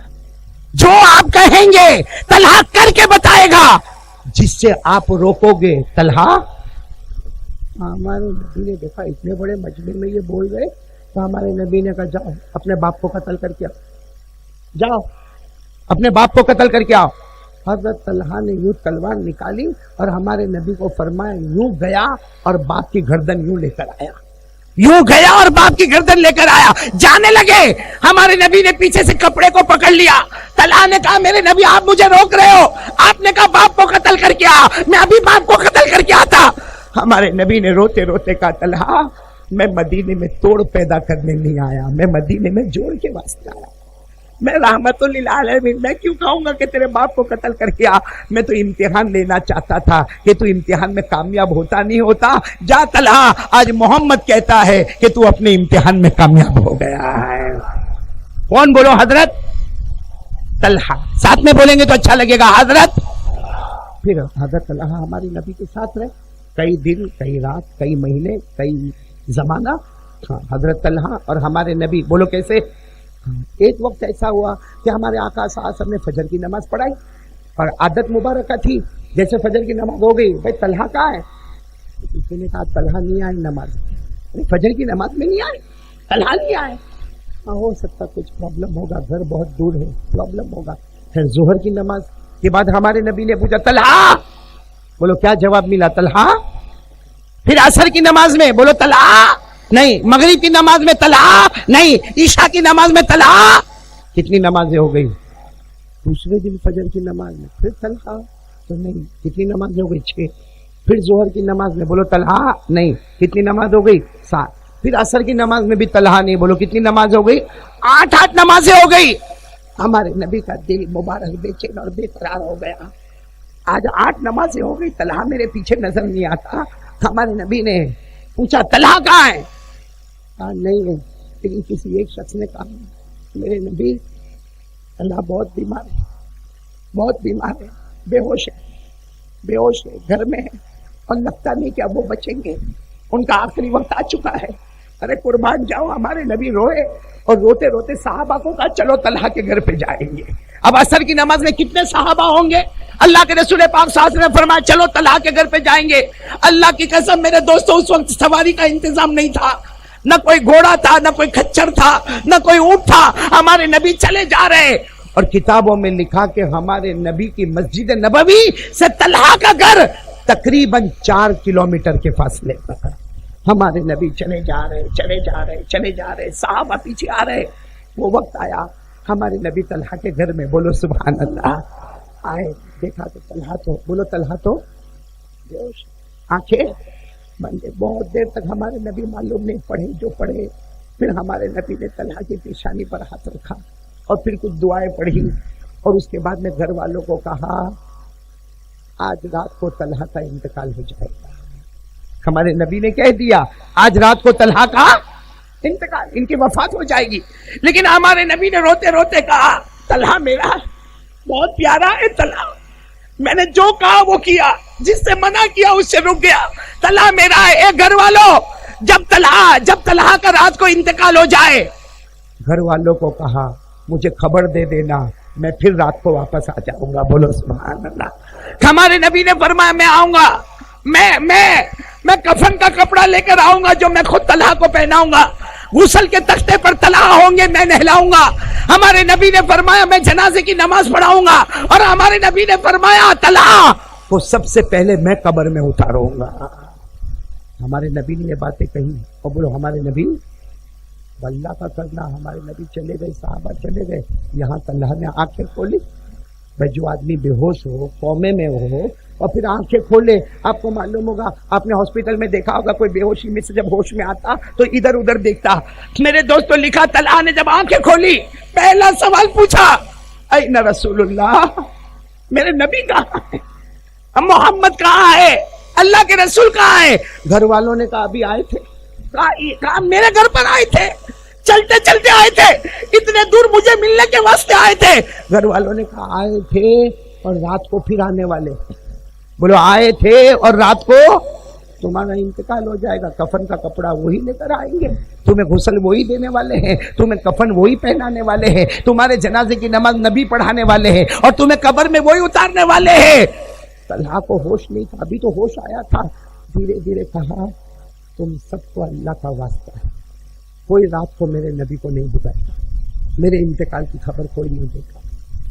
جو آپ کہیں گے طلحہ کر کے بتائے گا, جس سے آپ روکو گے طلحہ. ہمارے نبی نے دیکھا اتنے بڑے مجمع میں یہ بول گئے, تو ہمارے نبی نے کہا جاؤ اپنے باپ کو قتل کر کے آؤ, جاؤ اپنے باپ کو قتل کر کے آؤ. حضرت طلحہ نے یوں تلوار نکالی اور ہمارے نبی کو فرمایا یوں گیا اور باپ کی گردن یوں لے کر آیا, یوں گیا اور باپ کی گردن لے کر آیا. جانے لگے, ہمارے نبی نے پیچھے سے کپڑے کو پکڑ لیا. طلحہ نے کہا میرے نبی آپ مجھے روک رہے ہو, آپ نے کہا باپ کو قتل کر کے آ, میں ابھی باپ کو قتل کر کے آتا. ہمارے نبی نے روتے روتے کہا طلحہ میں مدینے میں توڑ پیدا کرنے نہیں آیا, میں مدینے میں جوڑ کے واسطے آیا. میں رحمت للعالمین, میں کیوں کہوں گا کہ تیرے باپ کو قتل کر کے آ, میں تو امتحان لینا چاہتا تھا کہ تو امتحان میں کامیاب ہوتا نہیں ہوتا. جا طلحہ, آج محمد کہتا ہے کہ تو اپنے امتحان میں کامیاب ہو گیا ہے. کون؟ بولو حضرت طلحہ. ساتھ میں بولیں گے تو اچھا لگے گا, حضرت. پھر حضرت طلحہ ہماری نبی کے ساتھ رہے کئی دن, کئی رات, کئی مہینے, کئی زمانہ. حضرت طلحہ اور ہمارے نبی, بولو کیسے. ایک وقت ایسا ہوا کہ ہمارے آقا صلی اللہ علیہ وسلم نے فجر کی نماز پڑھائی اور عادت مبارکہ تھی جیسے فجر کی نماز ہو گئی, بھائی طلحہ کہاں ہے؟ کسی نے کہا طلحہ نہیں آئے نماز, فجر کی نماز میں نہیں آئے, طلحہ نہیں آئے. ہو سکتا کچھ پرابلم ہوگا, گھر بہت دور ہے, پرابلم ہوگا. پھر ظہر کی نماز کے بعد ہمارے نبی نے پوچھا طلحہ, بولو کیا جواب ملا؟ طلحہ. پھر عصر کی نماز میں بولو طلحہ نہیں, مغرب کی نماز میں طلحہ نہیں, عشاء کی نماز میں طلحہ. کتنی نمازیں ہو گئی؟ دوسرے دن فجر کی نماز میں پھر طلحہ تو نہیں, کتنی نمازیں ہو گئی؟ 6. پھر ظہر کی نماز میں بولو طلحہ نہیں, کتنی نماز ہو گئی؟ 7. پھر عصر کی نماز میں بھی طلحہ نہیں, بولو کتنی نماز ہو گئی؟ 8 نمازیں ہو گئی. ہمارے نبی کا دل مبارک بے چین اور بے قرار ہو گیا. آج 8 نمازیں ہو گئی, طلحہ میرے پیچھے نظر نہیں آتا. ہمارے نبی نے پوچھا طلحہ کہاں ہے؟ نہیں ہے, لیکن کسی ایک شخص نے کہا میرے نبی طلحہ بہت بیمار ہے, بہت بیمار ہے, بے ہوش ہے, بے ہوش ہے, گھر میں ہے اور لگتا نہیں کہ اب وہ بچیں گے, ان کا آخری وقت آ چکا ہے. ارے قربان جاؤ, ہمارے نبی روئے اور روتے روتے صحابہ کو کہا چلو طلحہ کے گھر پہ جائیں گے. اب عصر کی نماز میں کتنے صحابہ ہوں گے؟ اللہ کے رسول پاک صلی اللہ علیہ وسلم نے فرمایا چلو طلحہ کے گھر پہ جائیں گے. اللہ کی قسم میرے دوستوں اس وقت سواری کا انتظام نہیں تھا, نہ کوئی گھوڑا تھا, نہ کوئی کھچر تھا, نہ کوئی اونٹ تھا. ہمارے نبی چلے جا رہے اور کتابوں میں لکھا کہ ہمارے نبی کی مسجد نبوی سے طلحہ کا گھر تقریباً 4 کلومیٹر کے فاصلے پر. ہمارے نبی چلے جا رہے, چلے جا رہے, چلے جا رہے, صحابہ پیچھے آ رہے. وہ وقت آیا ہمارے نبی طلحہ کے گھر میں, بولو سبحان اللہ. آئے, دیکھا تو طلحہ تو, بولو طلحہ تو آنکھیں بندے. بہت دیر تک ہمارے نبی معلوم نہیں پڑھے جو پڑھے. پھر ہمارے نبی نے طلحہ کی پیشانی پر ہاتھ رکھا اور پھر کچھ دعائیں پڑھی اور اس کے بعد میں گھر والوں کو کہا آج رات کو طلحہ کا انتقال ہو جائے گا. ہمارے نبی نے کہہ دیا آج رات کو طلحہ کا انتقال, ان کی وفات ہو جائے گی. لیکن ہمارے نبی نے روتے روتے کہا طلحہ میرا بہت پیارا ہے, طلحہ میں نے جو کہا وہ کیا, جس سے منع کیا اس سے رک گیا. طلحہ میرا ہے. اے گھر والوں, جب طلحہ کا رات کو انتقال ہو جائے, گھر والوں کو کہا مجھے خبر دے دینا, میں پھر رات کو واپس آ جاؤں گا. بولو سبحان اللہ. ہمارے نبی نے فرمایا میں آؤں گا, میں کفن کا کپڑا لے کر آؤں گا جو میں خود طلحہ کو پہناؤں گا. غسل کے تختے پر طلحہ ہوں گے, میں نہلاؤں گا. ہمارے نبی نے فرمایا میں جنازے کی نماز پڑھاؤں گا. اور ہمارے نبی نے فرمایا طلحہ کو سب سے پہلے میں قبر میں اتاروں گا. ہمارے نبی نے یہ باتیں کہی اور بولو ہمارے نبی اللہ کا کرنا. ہمارے نبی چلے گئے, صحابہ چلے گئے, یہاں طلحہ نے آنکھیں کھولی. بھائی جو آدمی بے ہوش ہو, قومے میں ہو, اور پھر آنکھیں کھولے, آپ کو معلوم ہوگا, آپ نے ہاسپٹل میں دیکھا ہوگا کوئی بے ہوشی میں سے جب ہوش میں آتا تو ادھر ادھر دیکھتا. میرے دوستوں لکھا طلحہ نے جب آنکھیں کھولی پہلا سوال پوچھا, این رسول اللہ, میرے نبی کہاں ہے, محمد کہاں ہے, اللہ کے رسول کہاں ہے. گھر والوں نے کہا ابھی آئے تھے, کہا میرے گھر پر آئے تھے, چلتے چلتے آئے تھے, اتنے دور مجھے ملنے کے واسطے آئے تھے. گھر والوں نے کہا آئے تھے اور رات کو پھر آنے والے. بولو آئے تھے اور رات کو تمہارا انتقال ہو جائے گا, کفن کا کپڑا وہی لے کر آئیں گے, تمہیں غسل وہی دینے والے ہیں, تمہیں کفن وہی پہنانے والے ہیں, تمہارے جنازے کی نماز نبی پڑھانے والے ہیں, اور تمہیں قبر میں وہی اتارنے والے ہیں. طلحہ کو ہوش نہیں تھا, ابھی تو ہوش آیا تھا. دھیرے دھیرے کہا تم سب کو اللہ کا واسطہ ہے, کوئی رات کو میرے نبی کو نہیں بتائے گا, میرے انتقال کی خبر کوئی نہیں دے گا,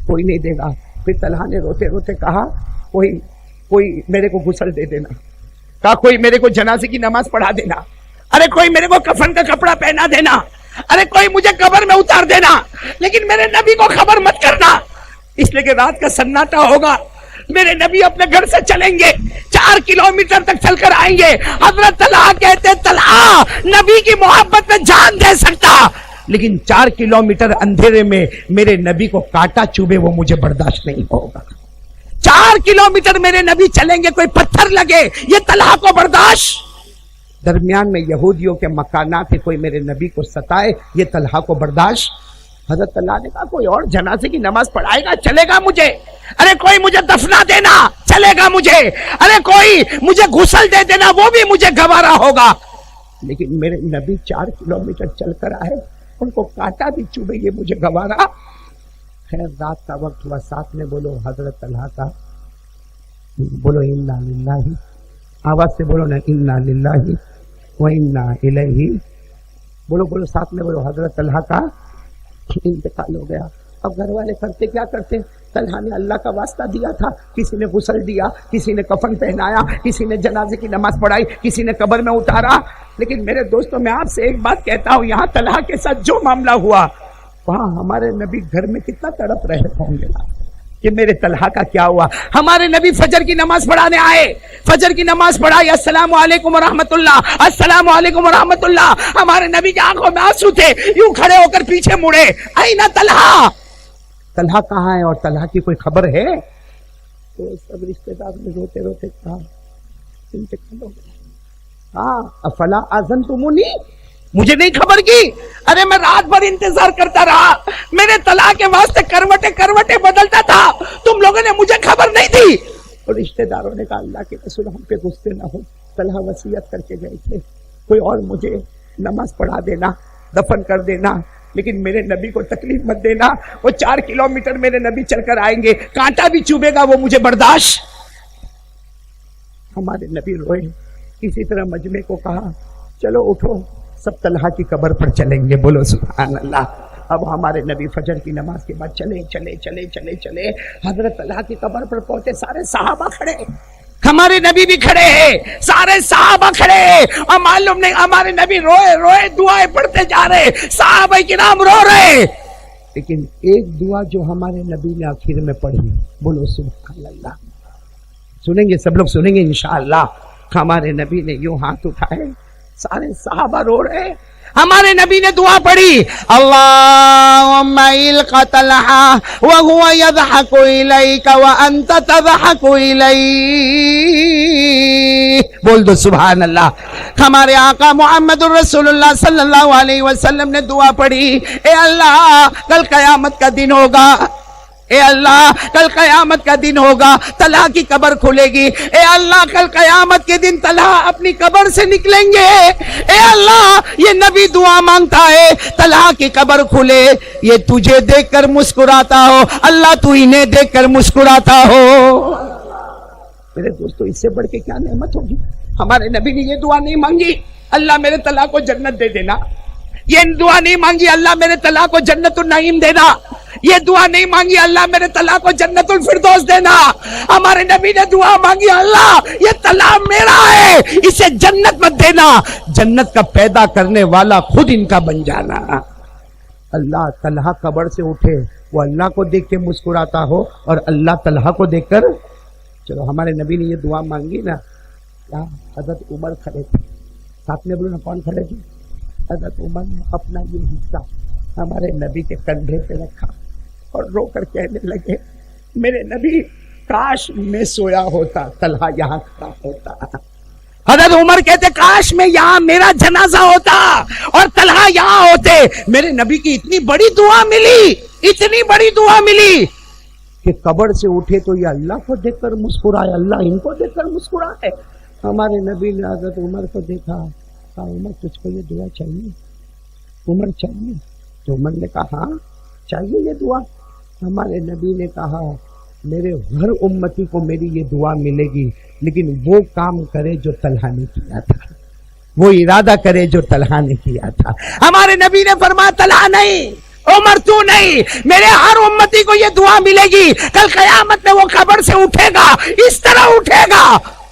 کوئی نہیں دے گا. پھر طلحہ نے روتے روتے کہا کوئی میرے کو غسل دے دینا, کہا کوئی میرے کو جنازے کی نماز پڑھا دینا, ارے کوئی میرے کو کفن کا کپڑا پہنا دینا, ارے کوئی مجھے قبر میں اتار دینا, لیکن میرے نبی کو خبر مت کرنا, اس لیے کہ رات کا سناٹا ہوگا, میرے نبی اپنے گھر سے چلیں گے, 4 کلومیٹر تک چل کر آئیں گے. حضرت طلحہ کہتے طلحہ نبی کی محبت میں جان دے سکتا, لیکن 4 کلومیٹر اندھیرے میں میرے نبی کو کانٹا چوبے وہ مجھے برداشت نہیں ہوگا. 4 کلومیٹر میرے نبی چلیں گے, کوئی پتھر لگے یہ طلحہ کو برداشت. درمیان میں یہودیوں کے مکانات, کوئی میرے نبی کو ستائے یہ طلحہ کو برداشت. حضرت طلحہ نے کہا کوئی اور جنازے کی نماز پڑھائے گا چلے گا مجھے, ارے کوئی مجھے دفنا دینا چلے گا مجھے, ارے کوئی مجھے غسل دے دینا وہ بھی مجھے گوارا ہوگا, لیکن میرے نبی 4 کلومیٹر چل کر آئے, ان کو کانٹا بھی چوبے یہ مجھے گوارا. خیر رات کا وقت ہوا, ساتھ میں بولو حضرت طلحہ کا, بولو انا للہ, آواز سے بولو نا انا للہ و انا الیہ, بولو ساتھ میں بولو حضرت طلحہ کا انتقال ہو گیا. اب گھر والے کرتے کیا کرتے, طلحہ نے اللہ کا واسطہ دیا تھا, کسی نے غسل دیا, کسی نے کفن پہنایا, کسی نے جنازے کی نماز پڑھائی, کسی نے قبر میں اتارا. لیکن میرے دوستوں میں آپ سے ایک بات کہتا ہوں, یہاں طلحہ کے ساتھ جو معاملہ ہوا وہاں ہمارے نبی گھر میں کتنا تڑپ رہے ہوں گے کہ میرے طلحہ کا کیا ہوا. ہمارے نبی فجر کی نماز پڑھانے آئے, فجر کی نماز پڑھائی, السلام علیکم ورحمت اللہ, السلام علیکم ورحمت اللہ. ہمارے نبی کی آنکھوں میں آنسو تھے, یوں کھڑے ہو کر پیچھے مڑے, اینا طلحہ, طلحہ کہاں ہے اور طلحہ کی کوئی خبر ہے. تو سب رشتے دار نے روتے روتے کہا انتقال ہو گیا. ہاں افلا اذنتمونی, مجھے نہیں خبر کی, ارے میں رات بھر انتظار کرتا رہا, میرے طلاق کے واسطے کروٹیں بدلتا تھا, تم لوگوں نے مجھے خبر نہیں دی. اور رشتے داروں نے کہا اللہ کے رسول ہم پہ غصے نہ ہو, طلحہ وصیت کر کے گئے تھے, کوئی اور مجھے نماز پڑھا دینا, دفن کر دینا, لیکن میرے نبی کو تکلیف مت دینا. وہ 4 کلومیٹر میرے نبی چل کر آئیں گے, کانٹا بھی چوبے گا وہ مجھے برداشت. ہمارے نبی روئے, کسی طرح مجمع کو کہا چلو اٹھو سب طلحہ کی قبر پر چلیں گے. بولو سبحان اللہ. اب ہمارے نبی فجر کی نماز کے بعد چلے, حضرت طلحہ کی قبر پر پہنچے, سارے صحابہ کھڑے, ہمارے نبی بھی کھڑے ہیں, سارے صحابہ کھڑے ہیں, اور معلوم نہیں ہمارے نبی روئے دعائیں پڑھتے جا رہے, صحابہ کرام رو رہے. لیکن ایک دعا جو ہمارے نبی نے آخر میں پڑھی, بولو سبحان اللہ, سنیں گے سب لوگ سنیں گے انشاءاللہ. ہمارے نبی نے یوں ہاتھ اٹھائے, سارے صحابہ رو رہے, ہمارے نبی نے دعا پڑھی, اللہم الق طلحہ وہو یضحک الیک وانت تضحک الیہ. بول دو سبحان اللہ. ہمارے آقا محمد الرسول اللہ صلی اللہ علیہ وسلم نے دعا پڑھی, اے اللہ کل قیامت کا دن ہوگا, اے اللہ کل قیامت کا دن ہوگا, طلحہ کی قبر کھلے گی, اے اللہ کل قیامت کے دن طلحہ اپنی قبر سے نکلیں گے, اے اللہ یہ نبی دعا مانگتا ہے طلحہ کی قبر کھلے, یہ تجھے دیکھ کر مسکراتا ہو, اللہ تو انہیں دیکھ کر مسکراتا ہو. میرے دوستو اس سے بڑھ کے کیا نعمت ہوگی. ہمارے نبی نے یہ دعا نہیں مانگی اللہ میرے طلحہ کو جنت دے دینا, یہ دعا نہیں مانگی اللہ میرے طلحہ کو جنت النعیم دینا, یہ دعا نہیں مانگی اللہ میرے طلحہ کو جنت الفردوس دینا. ہمارے نبی نے دعا مانگی اللہ یہ طلحہ میرا ہے, اس اسے جنت مت دینا، جنت کا پیدا کرنے والا خود ان کا بن جانا۔ اللہ طلحہ قبر سے اٹھے، وہ اللہ کو دیکھ کے مسکراتا ہو اور اللہ طلحہ کو دیکھ کر، چلو ہمارے نبی نے یہ دعا مانگی نا، حضرت عمر کھڑے تھے ساتھ میں، بولو نا کون کھڑے تھے؟ حضرت عمر نے اپنا یہ حصہ ہمارے نبی کے کندھے پہ رکھا اور رو کر کہنے لگے، میرے نبی کاش میں سویا ہوتا، طلحہ یہاں کھڑا ہوتا۔ حضرت عمر کہتے کاش میں یہاں میرا جنازہ ہوتا اور طلحہ یہاں ہوتے۔ میرے نبی کی اتنی بڑی دعا ملی، اتنی بڑی دعا ملی کہ قبر سے اٹھے تو یہ اللہ کو دیکھ کر مسکرائے، اللہ ان کو دیکھ کر مسکرائے۔ ہمارے نبی نے حضرت عمر کو دیکھا، کہا عمر تجھ کو یہ دعا چاہیے؟ عمر چاہیے؟ تو عمر نے کہا ہاں چاہیے یہ دعا۔ ہمارے نبی نے کہا میرے ہر امتی کو میری یہ دعا ملے گی، لیکن وہ کام کرے جو طلحہ نے کیا تھا، وہ ارادہ کرے جو طلحہ نے کیا تھا۔ ہمارے نبی نے فرمایا طلحہ نہیں، عمر تو نہیں، میرے ہر امتی کو یہ دعا ملے گی، کل قیامت میں وہ قبر سے اٹھے گا، اس طرح اٹھے گا،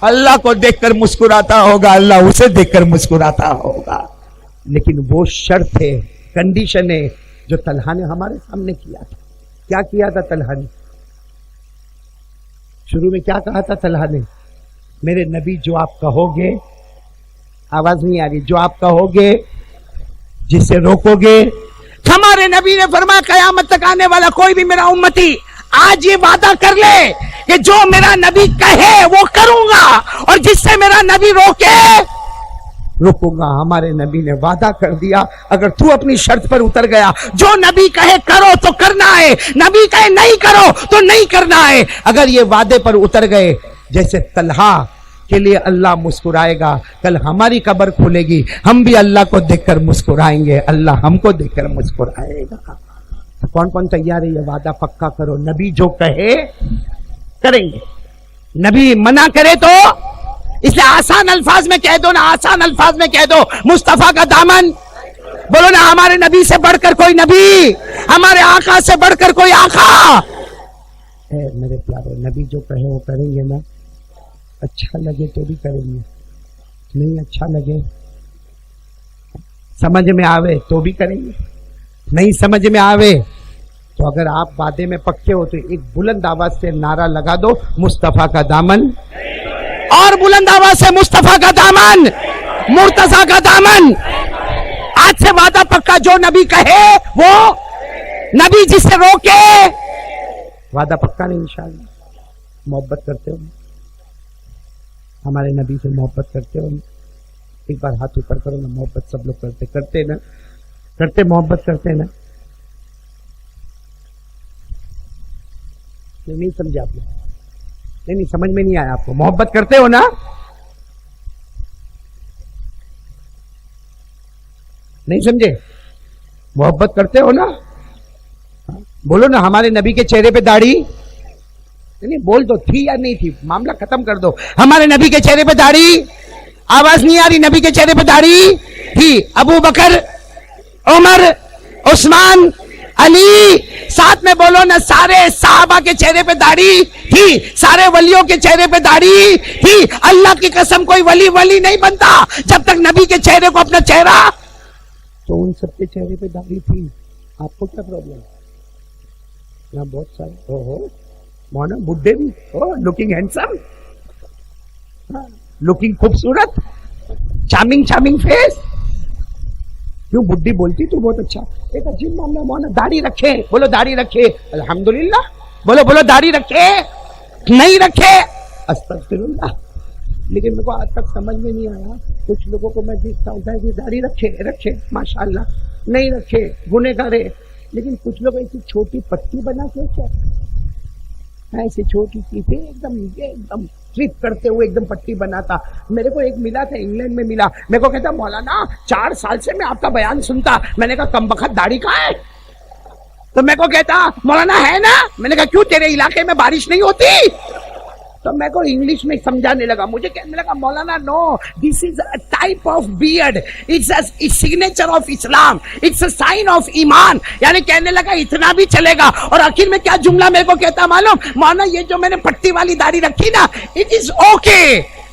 اللہ کو دیکھ کر مسکراتا ہوگا، اللہ اسے دیکھ کر مسکراتا ہوگا۔ لیکن وہ شرط ہے، کنڈیشن ہے جو طلحہ نے ہمارے سامنے کیا تھا۔ کیا کیا تھا طلحہ نے؟ شروع میں کیا کہا تھا طلحہ نے؟ میرے نبی جو آپ کہو گے، آواز نہیں آ رہی، جو آپ کہو گے، جسے روکو گے۔ ہمارے نبی نے فرمایا قیامت تک آنے والا کوئی بھی میرا امتی آج یہ وعدہ کر لے کہ جو میرا نبی کہے وہ کروں گا، اور جس سے میرا نبی روکے رکوں گا۔ ہمارے نبی نے وعدہ کر دیا، اگر تو اپنی شرط پر اتر گیا، جو نبی کہے کرو تو کرنا ہے، نبی کہے نہیں کرو تو نہیں کرنا ہے۔ اگر یہ وعدے پر اتر گئے، جیسے طلحہ کے لیے اللہ مسکرائے گا، کل ہماری قبر کھلے گی، ہم بھی اللہ کو دیکھ کر مسکرائیں گے، اللہ ہم کو دیکھ کر مسکرائے گا۔ کون کون تیار ہے یہ وعدہ پکا کرو؟ نبی جو کہے کریں گے، نبی منع کرے تو اس لیے آسان الفاظ میں کہہ دو نا، آسان الفاظ میں کہہ دو مصطفیٰ کا دامن، بولو نا ہمارے نبی سے بڑھ کر کوئی نبی، ہمارے آقا سے بڑھ کر کوئی آقا۔ اے میرے پیارے، نبی جو کہے وہ کریں گے نا، اچھا لگے تو بھی کریں گے، نہیں اچھا لگے، سمجھ میں آوے تو بھی کریں گے، نہیں سمجھ میں آوے تو اگر آپ وعدے میں پکے ہو تو ایک بلند آواز سے نعرہ لگا دو، مصطفیٰ کا دامن، اور بلند آواز سے مصطفیٰ کا دامن، مرتضیٰ کا دامن۔ آج سے وعدہ پکا، جو نبی کہے وہ، نبی جس سے روکے وعدہ پکا نہیں۔ انشاءاللہ محبت کرتے ہو، ہمارے نبی سے محبت کرتے ہو؟ ایک بار ہاتھ اوپر کرو نا، محبت سب لوگ کرتے نا، کرتے محبت کرتے نا؟ نہیں سمجھے آپ لوگ؟ نہیں سمجھ میں نہیں آیا آپ کو؟ محبت کرتے ہو نا؟ نہیں سمجھے؟ محبت کرتے ہو نا؟ بولو نا ہمارے نبی کے چہرے پہ داڑھی، نہیں بول دو تھی یا نہیں تھی، معاملہ ختم کر دو۔ ہمارے نبی کے چہرے پہ داڑھی، آواز نہیں آ رہی، نبی کے چہرے پہ داڑھی تھی۔ ابو بکر، عمر، عثمان، علی، ساتھ میں بولو نا سارے صحابہ کے چہرے پہ داڑھی تھی، سارے ولیوں کے چہرے پہ داڑھی تھی۔ اللہ کی قسم کوئی ولی نہیں بنتا جب تک نبی کے چہرے کو اپنا چہرہ، تو ان سب کے چہرے پہ داڑھی تھی۔ آپ کو کیا پرابلم؟ یہاں بہت سارے مونا بڈھے بھی، لوکنگ ہینڈسم، لوکنگ خوبصورت، چارمنگ فیس، کیوں بڈھی بولتی تو بہت اچھا۔ ایک عجیب معاملہ مولانا، داڑھی رکھے، بولو داڑھی رکھے، الحمدللہ، بولو داڑھی رکھے، نہیں رکھے استغفراللہ۔ لیکن میرے کو آج تک سمجھ میں نہیں آیا، کچھ لوگوں کو میں دیکھتا ہوں کہ داڑھی رکھے ماشاءاللہ، نہیں رکھے گنہگار ہے، لیکن کچھ لوگ ایسی چھوٹی پٹی بنا کے ایسی چھوٹی چیزیں ایک دم ٹرپ کرتے ہوئے ایک دم پٹی بناتا۔ میرے کو ایک ملا تھا، انگلینڈ میں ملا، میرے کو کہتا مولانا 4 سال سے میں آپ کا بیان سنتا۔ میں نے کہا کم بخت داڑھی کہاں ہے؟ تو میرے کو کہتا مولانا ہے نا۔ میں نے کہا کیوں تیرے علاقے میں بارش نہیں ہوتی؟ تو میں کو انگلش میں سمجھانے لگا، مجھے کہنے لگا مولانا no, this is a type of beard, it's a signature of Islam, it's a sign of ایمان۔ یعنی کہنے لگا اتنا بھی چلے گا۔ اور آخر میں کیا جملہ میرے کو کہتا معلوم؟ مولانا یہ جو میں نے پٹی والی داڑھی رکھی نا، اٹ از اوکے،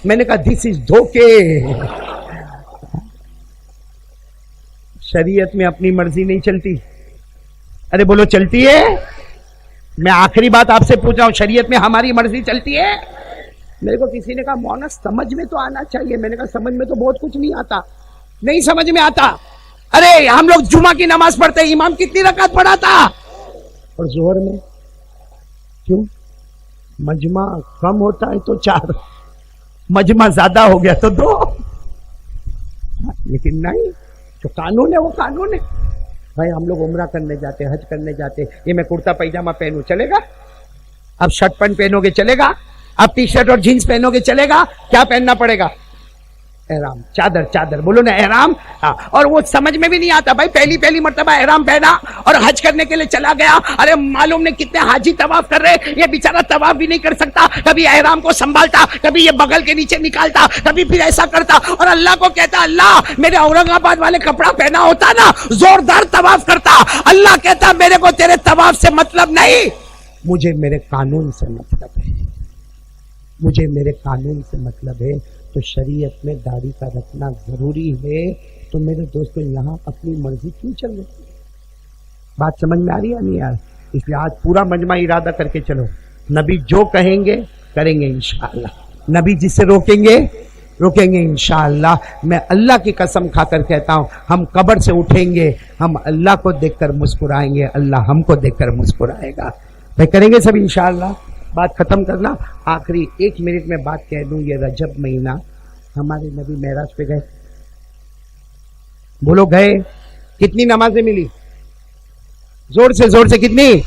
میں نے کہا دس از دھوکے. شریعت میں اپنی مرضی نہیں چلتی. ارے بولو چلتی ہے؟ میں آخری بات آپ سے پوچھ رہا ہوں, شریعت میں ہماری مرضی چلتی ہے؟ میرے کو کسی نے کہا مولانا سمجھ میں تو آنا چاہیے. میں نے کہا سمجھ میں تو بہت کچھ نہیں آتا. نہیں سمجھ میں آتا. ارے ہم لوگ جمعہ کی نماز پڑھتے ہیں, امام کتنی رکعت پڑھاتا؟ اور ظہر میں کیوں مجمع کم ہوتا ہے تو 4, مجمع زیادہ ہو گیا تو 2. لیکن نہیں, جو قانون ہے وہ قانون ہے. بھائی ہم لوگ عمرہ کرنے جاتے, حج کرنے جاتے, یہ میں کرتا پیجامہ پہنوں چلے گا؟ اب شرٹ پینٹ پہنو گے چلے گا؟ اب ٹی شرٹ اور جینس پہنو گے چلے گا؟ کیا پہننا پڑے گا؟ احرام, چادر. چادر بولو نا, احرام. اور وہ سمجھ میں بھی نہیں آتا بھائی, پہلی مرتبہ احرام پہنا اور حج کرنے کے لیے چلا گیا. ارے معلوم نہیں کتنے حاجی طواف کر رہے, یہ بیچارہ طواف بھی نہیں کر سکتا. کبھی احرام کو سنبھالتا, کبھی یہ بغل کے نیچے نکالتا, کبھی پھر ایسا کرتا, اور اللہ کو کہتا اللہ میرے اورنگ آباد والے کپڑا پہنا ہوتا نا زوردار طواف کرتا. اللہ کہتا میرے کو تیرے طواف سے مطلب نہیں, مجھے میرے قانون سے مطلب ہے, مجھے میرے قانون سے مطلب ہے. تو شریعت میں داڑھی کا رکھنا ضروری ہے. تو میرے دوستوں یہاں اپنی مرضی کیوں چل رہی ہے؟ بات سمجھ میں آ رہی ہے نہیں یار؟ اس لیے آج پورا مجمع ارادہ کر کے چلو, نبی جو کہیں گے کریں گے انشاءاللہ. نبی جس سے روکیں گے انشاءاللہ. میں اللہ کی قسم کھا کر کہتا ہوں, ہم قبر سے اٹھیں گے, ہم اللہ کو دیکھ کر مسکرائیں گے, اللہ ہم کو دیکھ کر مسکرائے گا. میں کریں گے سب انشاءاللہ. بات ختم کرنا, آخری 1 منٹ میں بات کہہ دوں. یہ رجب مہینہ ہمارے نبی معراج پہ گئے. بولو گئے. کتنی نمازیں ملی؟ زور سے کتنی؟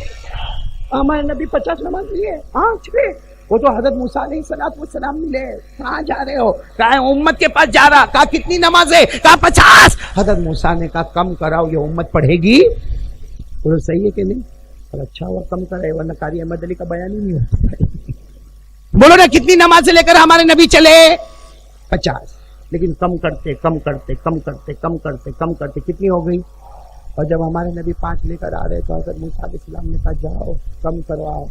ہمارے نبی 50 نماز لیے. ہاں 6. وہ تو حضرت موسیٰ علیہ السلام ملے. کہاں جا رہے ہو؟ کہا امت کے پاس جا رہا. کہا کتنی نمازیں؟ کہا 50. حضرت موسیٰ نے کہا کم کراؤ, یہ امت پڑھے گی. بولو صحیح ہے کہ نہیں؟ اور اچھا ہوا کم کرے, ورنہ قاری احمد علی کا بیان ہی نہیں ہوتا. بولو نا کتنی نمازیں لے کر ہمارے نبی چلے؟ 50. لیکن کم کرتے کتنی ہو گئی؟ اور جب ہمارے نبی 5 لے کر آ رہے تو حضرت موسیٰ علیہ السلام نے کہا جاؤ کم کرواؤ,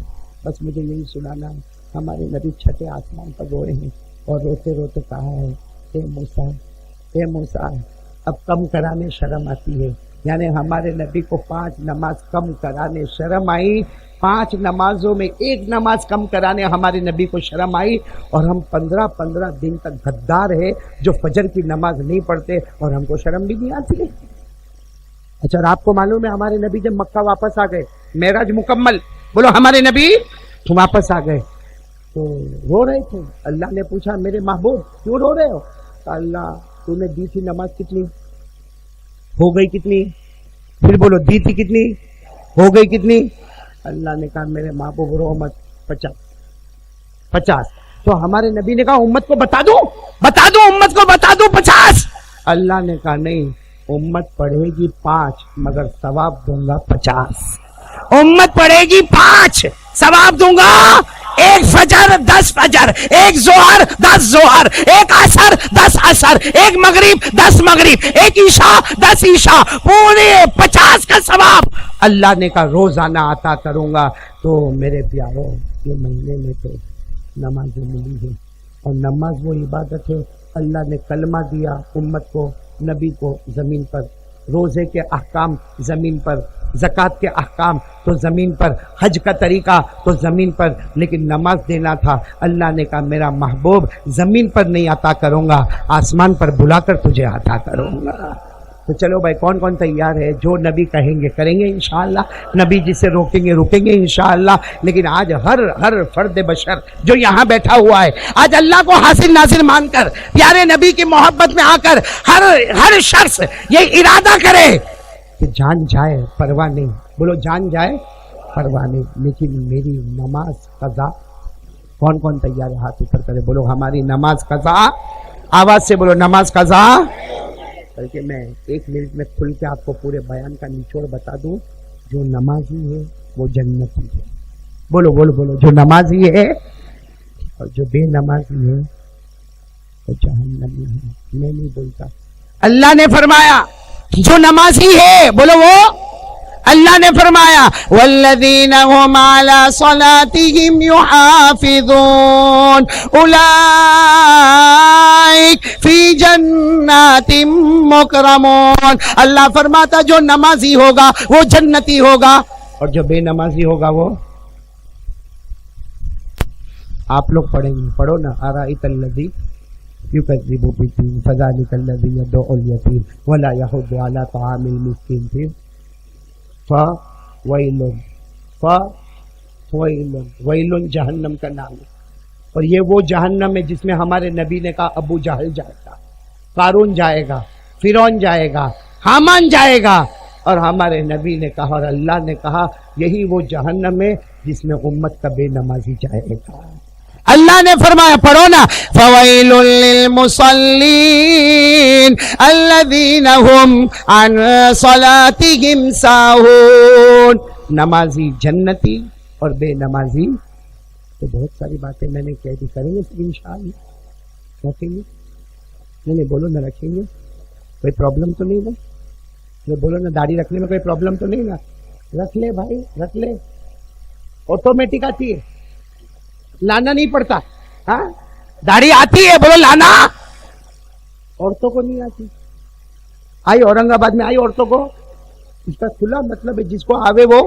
بس مجھے یہی سنانا. ہمارے نبی 6 آسمان پر روئے ہیں اور روتے روتے کہا ہے اے موسیٰ اب کم کرانے شرم آتی ہے. یعنی ہمارے نبی کو 5 نماز کم کرانے شرم آئی. 5 نمازوں میں 1 نماز کم کرانے ہمارے نبی کو شرم آئی. اور ہم 15 دن تک غدار ہے جو فجر کی نماز نہیں پڑھتے, اور ہم کو شرم بھی نہیں آتی ہے. اچھا, اور آپ کو معلوم ہے ہمارے نبی جب مکہ واپس آ گئے, معراج مکمل, بولو ہمارے نبی واپس آ گئے تو رو رہے تھے. اللہ نے پوچھا میرے محبوب کیوں رو رہے ہو؟ اللہ تو نے دی تھی نماز کتنی ہو گئی؟ کتنی؟ پھر بولو دی تھی کتنی ہو گئی؟ کتنی؟ اللہ نے کہا میرے محبوب رو مت, 50. تو ہمارے نبی نے کہا امت کو بتا دوں امت کو بتا دوں 50. اللہ نے کہا نہیں, امت پڑھے گی 5 مگر ثواب دوں گا 50. امت پڑھے گی 5 ثواب دوں گا. 1 فجر 10 فجر, 1 ظہر 10 ظہر, 1 عصر 10 عصر, 1 مغرب 10 مغرب, 1 عشاء 10 عشاء, پورے 50 کا ثواب اللہ نے کہا روزانہ عطا کروں گا. تو میرے پیاروں, یہ مہینے میں تو نمازیں ملی ہے, اور نماز وہ عبادت ہے. اللہ نے کلمہ دیا امت کو, نبی کو زمین پر, روزے کے احکام زمین پر, زکوٰۃ کے احکام تو زمین پر, حج کا طریقہ تو زمین پر, لیکن نماز دینا تھا. اللہ نے کہا میرا محبوب زمین پر نہیں عطا کروں گا, آسمان پر بلا کر تجھے عطا کروں گا. تو چلو بھائی کون کون تیار ہے؟ جو نبی کہیں گے کریں گے انشاءاللہ, نبی جسے روکیں گے رکیں گے انشاءاللہ. لیکن آج ہر فرد بشر جو یہاں بیٹھا ہوا ہے, آج اللہ کو حاصل ناصر مان کر, پیارے نبی کی محبت میں آ کر ہر شخص یہ ارادہ کرے کہ جان جائے پرواہ نہیں. بولو جان جائے پرواہ نہیں, لیکن میری نماز قضا. کون کون تیار ہے؟ ہاتھ اوپر کرے, بولو ہماری نماز قضا. آواز سے بولو نماز قضا. بلکہ میں 1 منٹ میں کھل کے آپ کو پورے بیان کا نچوڑ بتا دوں. جو نمازی ہے وہ جنتی ہے. بولو بولو بولو, جو نمازی ہے اور جو بے نمازی ہے وہ جہنمی ہے. میں نہیں بولتا, اللہ نے فرمایا جو نمازی ہے, بولو وہ اللہ نے فرمایا والذین هم علی صلاتهم یحافظون اولئک فی جنات مکرمون. اللہ فرماتا جو نمازی ہوگا وہ جنتی ہوگا اور جو بے نمازی ہوگا وہ آپ لوگ پڑھیں گے, پڑھو نا. ارائیت الذی یکذب بالدین فذلک الذی یدعو الیتیم ولا یحض علی طعام المسکین. پھر ویلن جہنم کا نام ہے, اور یہ وہ جہنم ہے جس میں ہمارے نبی نے کہا ابو جہل جائے گا, قارون جائے گا, فرعون جائے گا, حامان جائے گا, اور ہمارے نبی نے کہا اور اللہ نے کہا یہی وہ جہنم ہے جس میں امت کا بے نمازی جائے گا. اللہ نے فرمایا پڑھو نا فویل للمصلین الذین هم عن صلاتهم ساہون. نمازی جنتی اور بے نمازی. تو بہت ساری باتیں میں نے کہہ دی, کریں گے انشاءاللہ, رکھیں گے نہیں بولو نہ, رکھیں گے کوئی پرابلم تو نہیں نا, بولو نا داڑھی رکھنے میں کوئی پرابلم تو نہیں نا, رکھ لے بھائی رکھ لے, آٹومیٹک آتی ہے, لانا نہیں پڑتا. ہاں داڑھی آتی ہے, بولو لانا. عورتوں کو نہیں آتی. آئی اورنگ آباد میں آئی عورتوں کو, اس کا کھلا مطلب ہے جس کو آوے وہ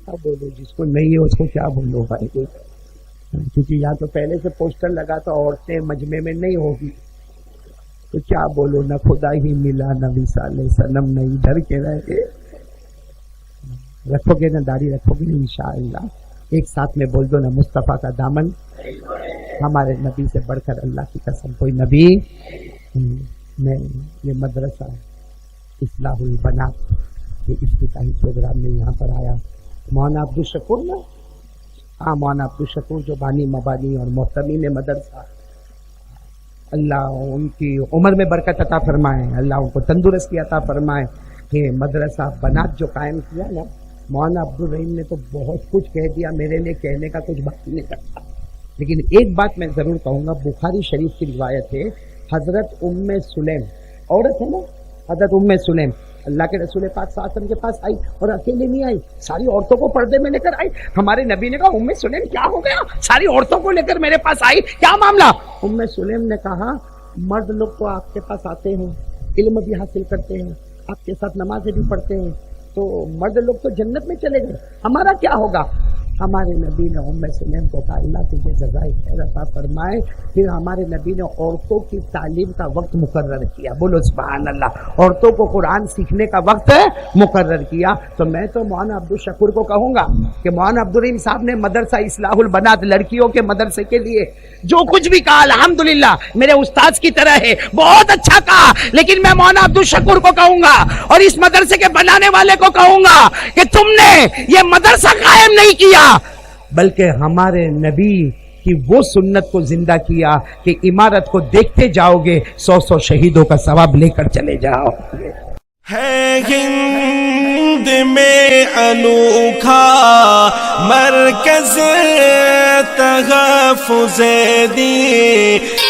کیا بولو, جس کو نہیں ہے اس کو کیا بولو بھائی. کیونکہ یہاں تو پہلے سے پوسٹر لگا تو عورتیں مجمع میں نہیں ہوگی, تو کیا بولو, نہ خدا ہی ملا نہ وصال صنم نہیں ڈر کے رہے. رکھو گے نا داڑھی, رکھو گے نا انشاءاللہ. ایک ساتھ میں بول دو نا مصطفیٰ کا دامن. ہمارے نبی سے بڑھ کر اللہ کی قسم کوئی نبی. میں یہ مدرسہ اصلاح البنات کے افتتاحی پروگرام میں یہاں پر آیا. مولانا عبدالشکور نا, ہاں مولانا عبدالشکور جو بانی مبانی اور محتمین مدرسہ, اللہ ان کی عمر میں برکت عطا فرمائے, اللہ ان کو تندرستی عطا فرمائے. کہ مدرسہ بنات جو قائم کیا نا, مولانا عبدالرحیم نے تو بہت کچھ کہہ دیا, میرے لیے کہنے کا کچھ باقی نہیں کرتا. لیکن ایک بات میں ضرور کہوں گا, بخاری شریف کی روایت ہے, حضرت ام سلیم عورت ہے نا, حضرت ام سلیم اللہ کے رسول پاک صلی اللہ علیہ وسلم کے پاس آئی, اور اکیلے نہیں آئی, ساری عورتوں کو پردے میں لے کر آئی. ہمارے نبی نے کہا ام سلیم کیا ہو گیا, ساری عورتوں کو لے کر میرے پاس آئی, کیا معاملہ. ام سلیم نے کہا مرد لوگ تو آپ کے پاس آتے ہیں, علم بھی حاصل کرتے ہیں, آپ کے ساتھ نمازیں بھی پڑھتے ہیں, تو مرد لوگ تو جنت میں چلے گئے, ہمارا کیا ہوگا. ہمارے نبی نے ام سلیم کو کہا اللہ تجھے جزائے خیر عطا فرمائے. پھر ہمارے نبی نے عورتوں کی تعلیم کا وقت مقرر کیا, بولو سبحان اللہ, عورتوں کو قرآن سیکھنے کا وقت مقرر کیا. تو میں تو مولانا عبدالشکور کو کہوں گا کہ مولانا عبدالرحیم صاحب نے مدرسہ اصلاح البنات لڑکیوں کے مدرسے کے لیے جو کچھ بھی کہا الحمدللہ میرے استاد کی طرح ہے, بہت اچھا کہا. لیکن میں مولانا عبدالشکور کو کہوں گا اور اس مدرسے کے بنانے والے کو کہوں گا کہ تم نے یہ مدرسہ قائم نہیں کیا بلکہ ہمارے نبی کی وہ سنت کو زندہ کیا کہ عمارت کو دیکھتے جاؤ گے, 100 شہیدوں کا ثواب لے کر چلے جاؤ. ہے ہند میں انوکھا مرکز تحفظ دین.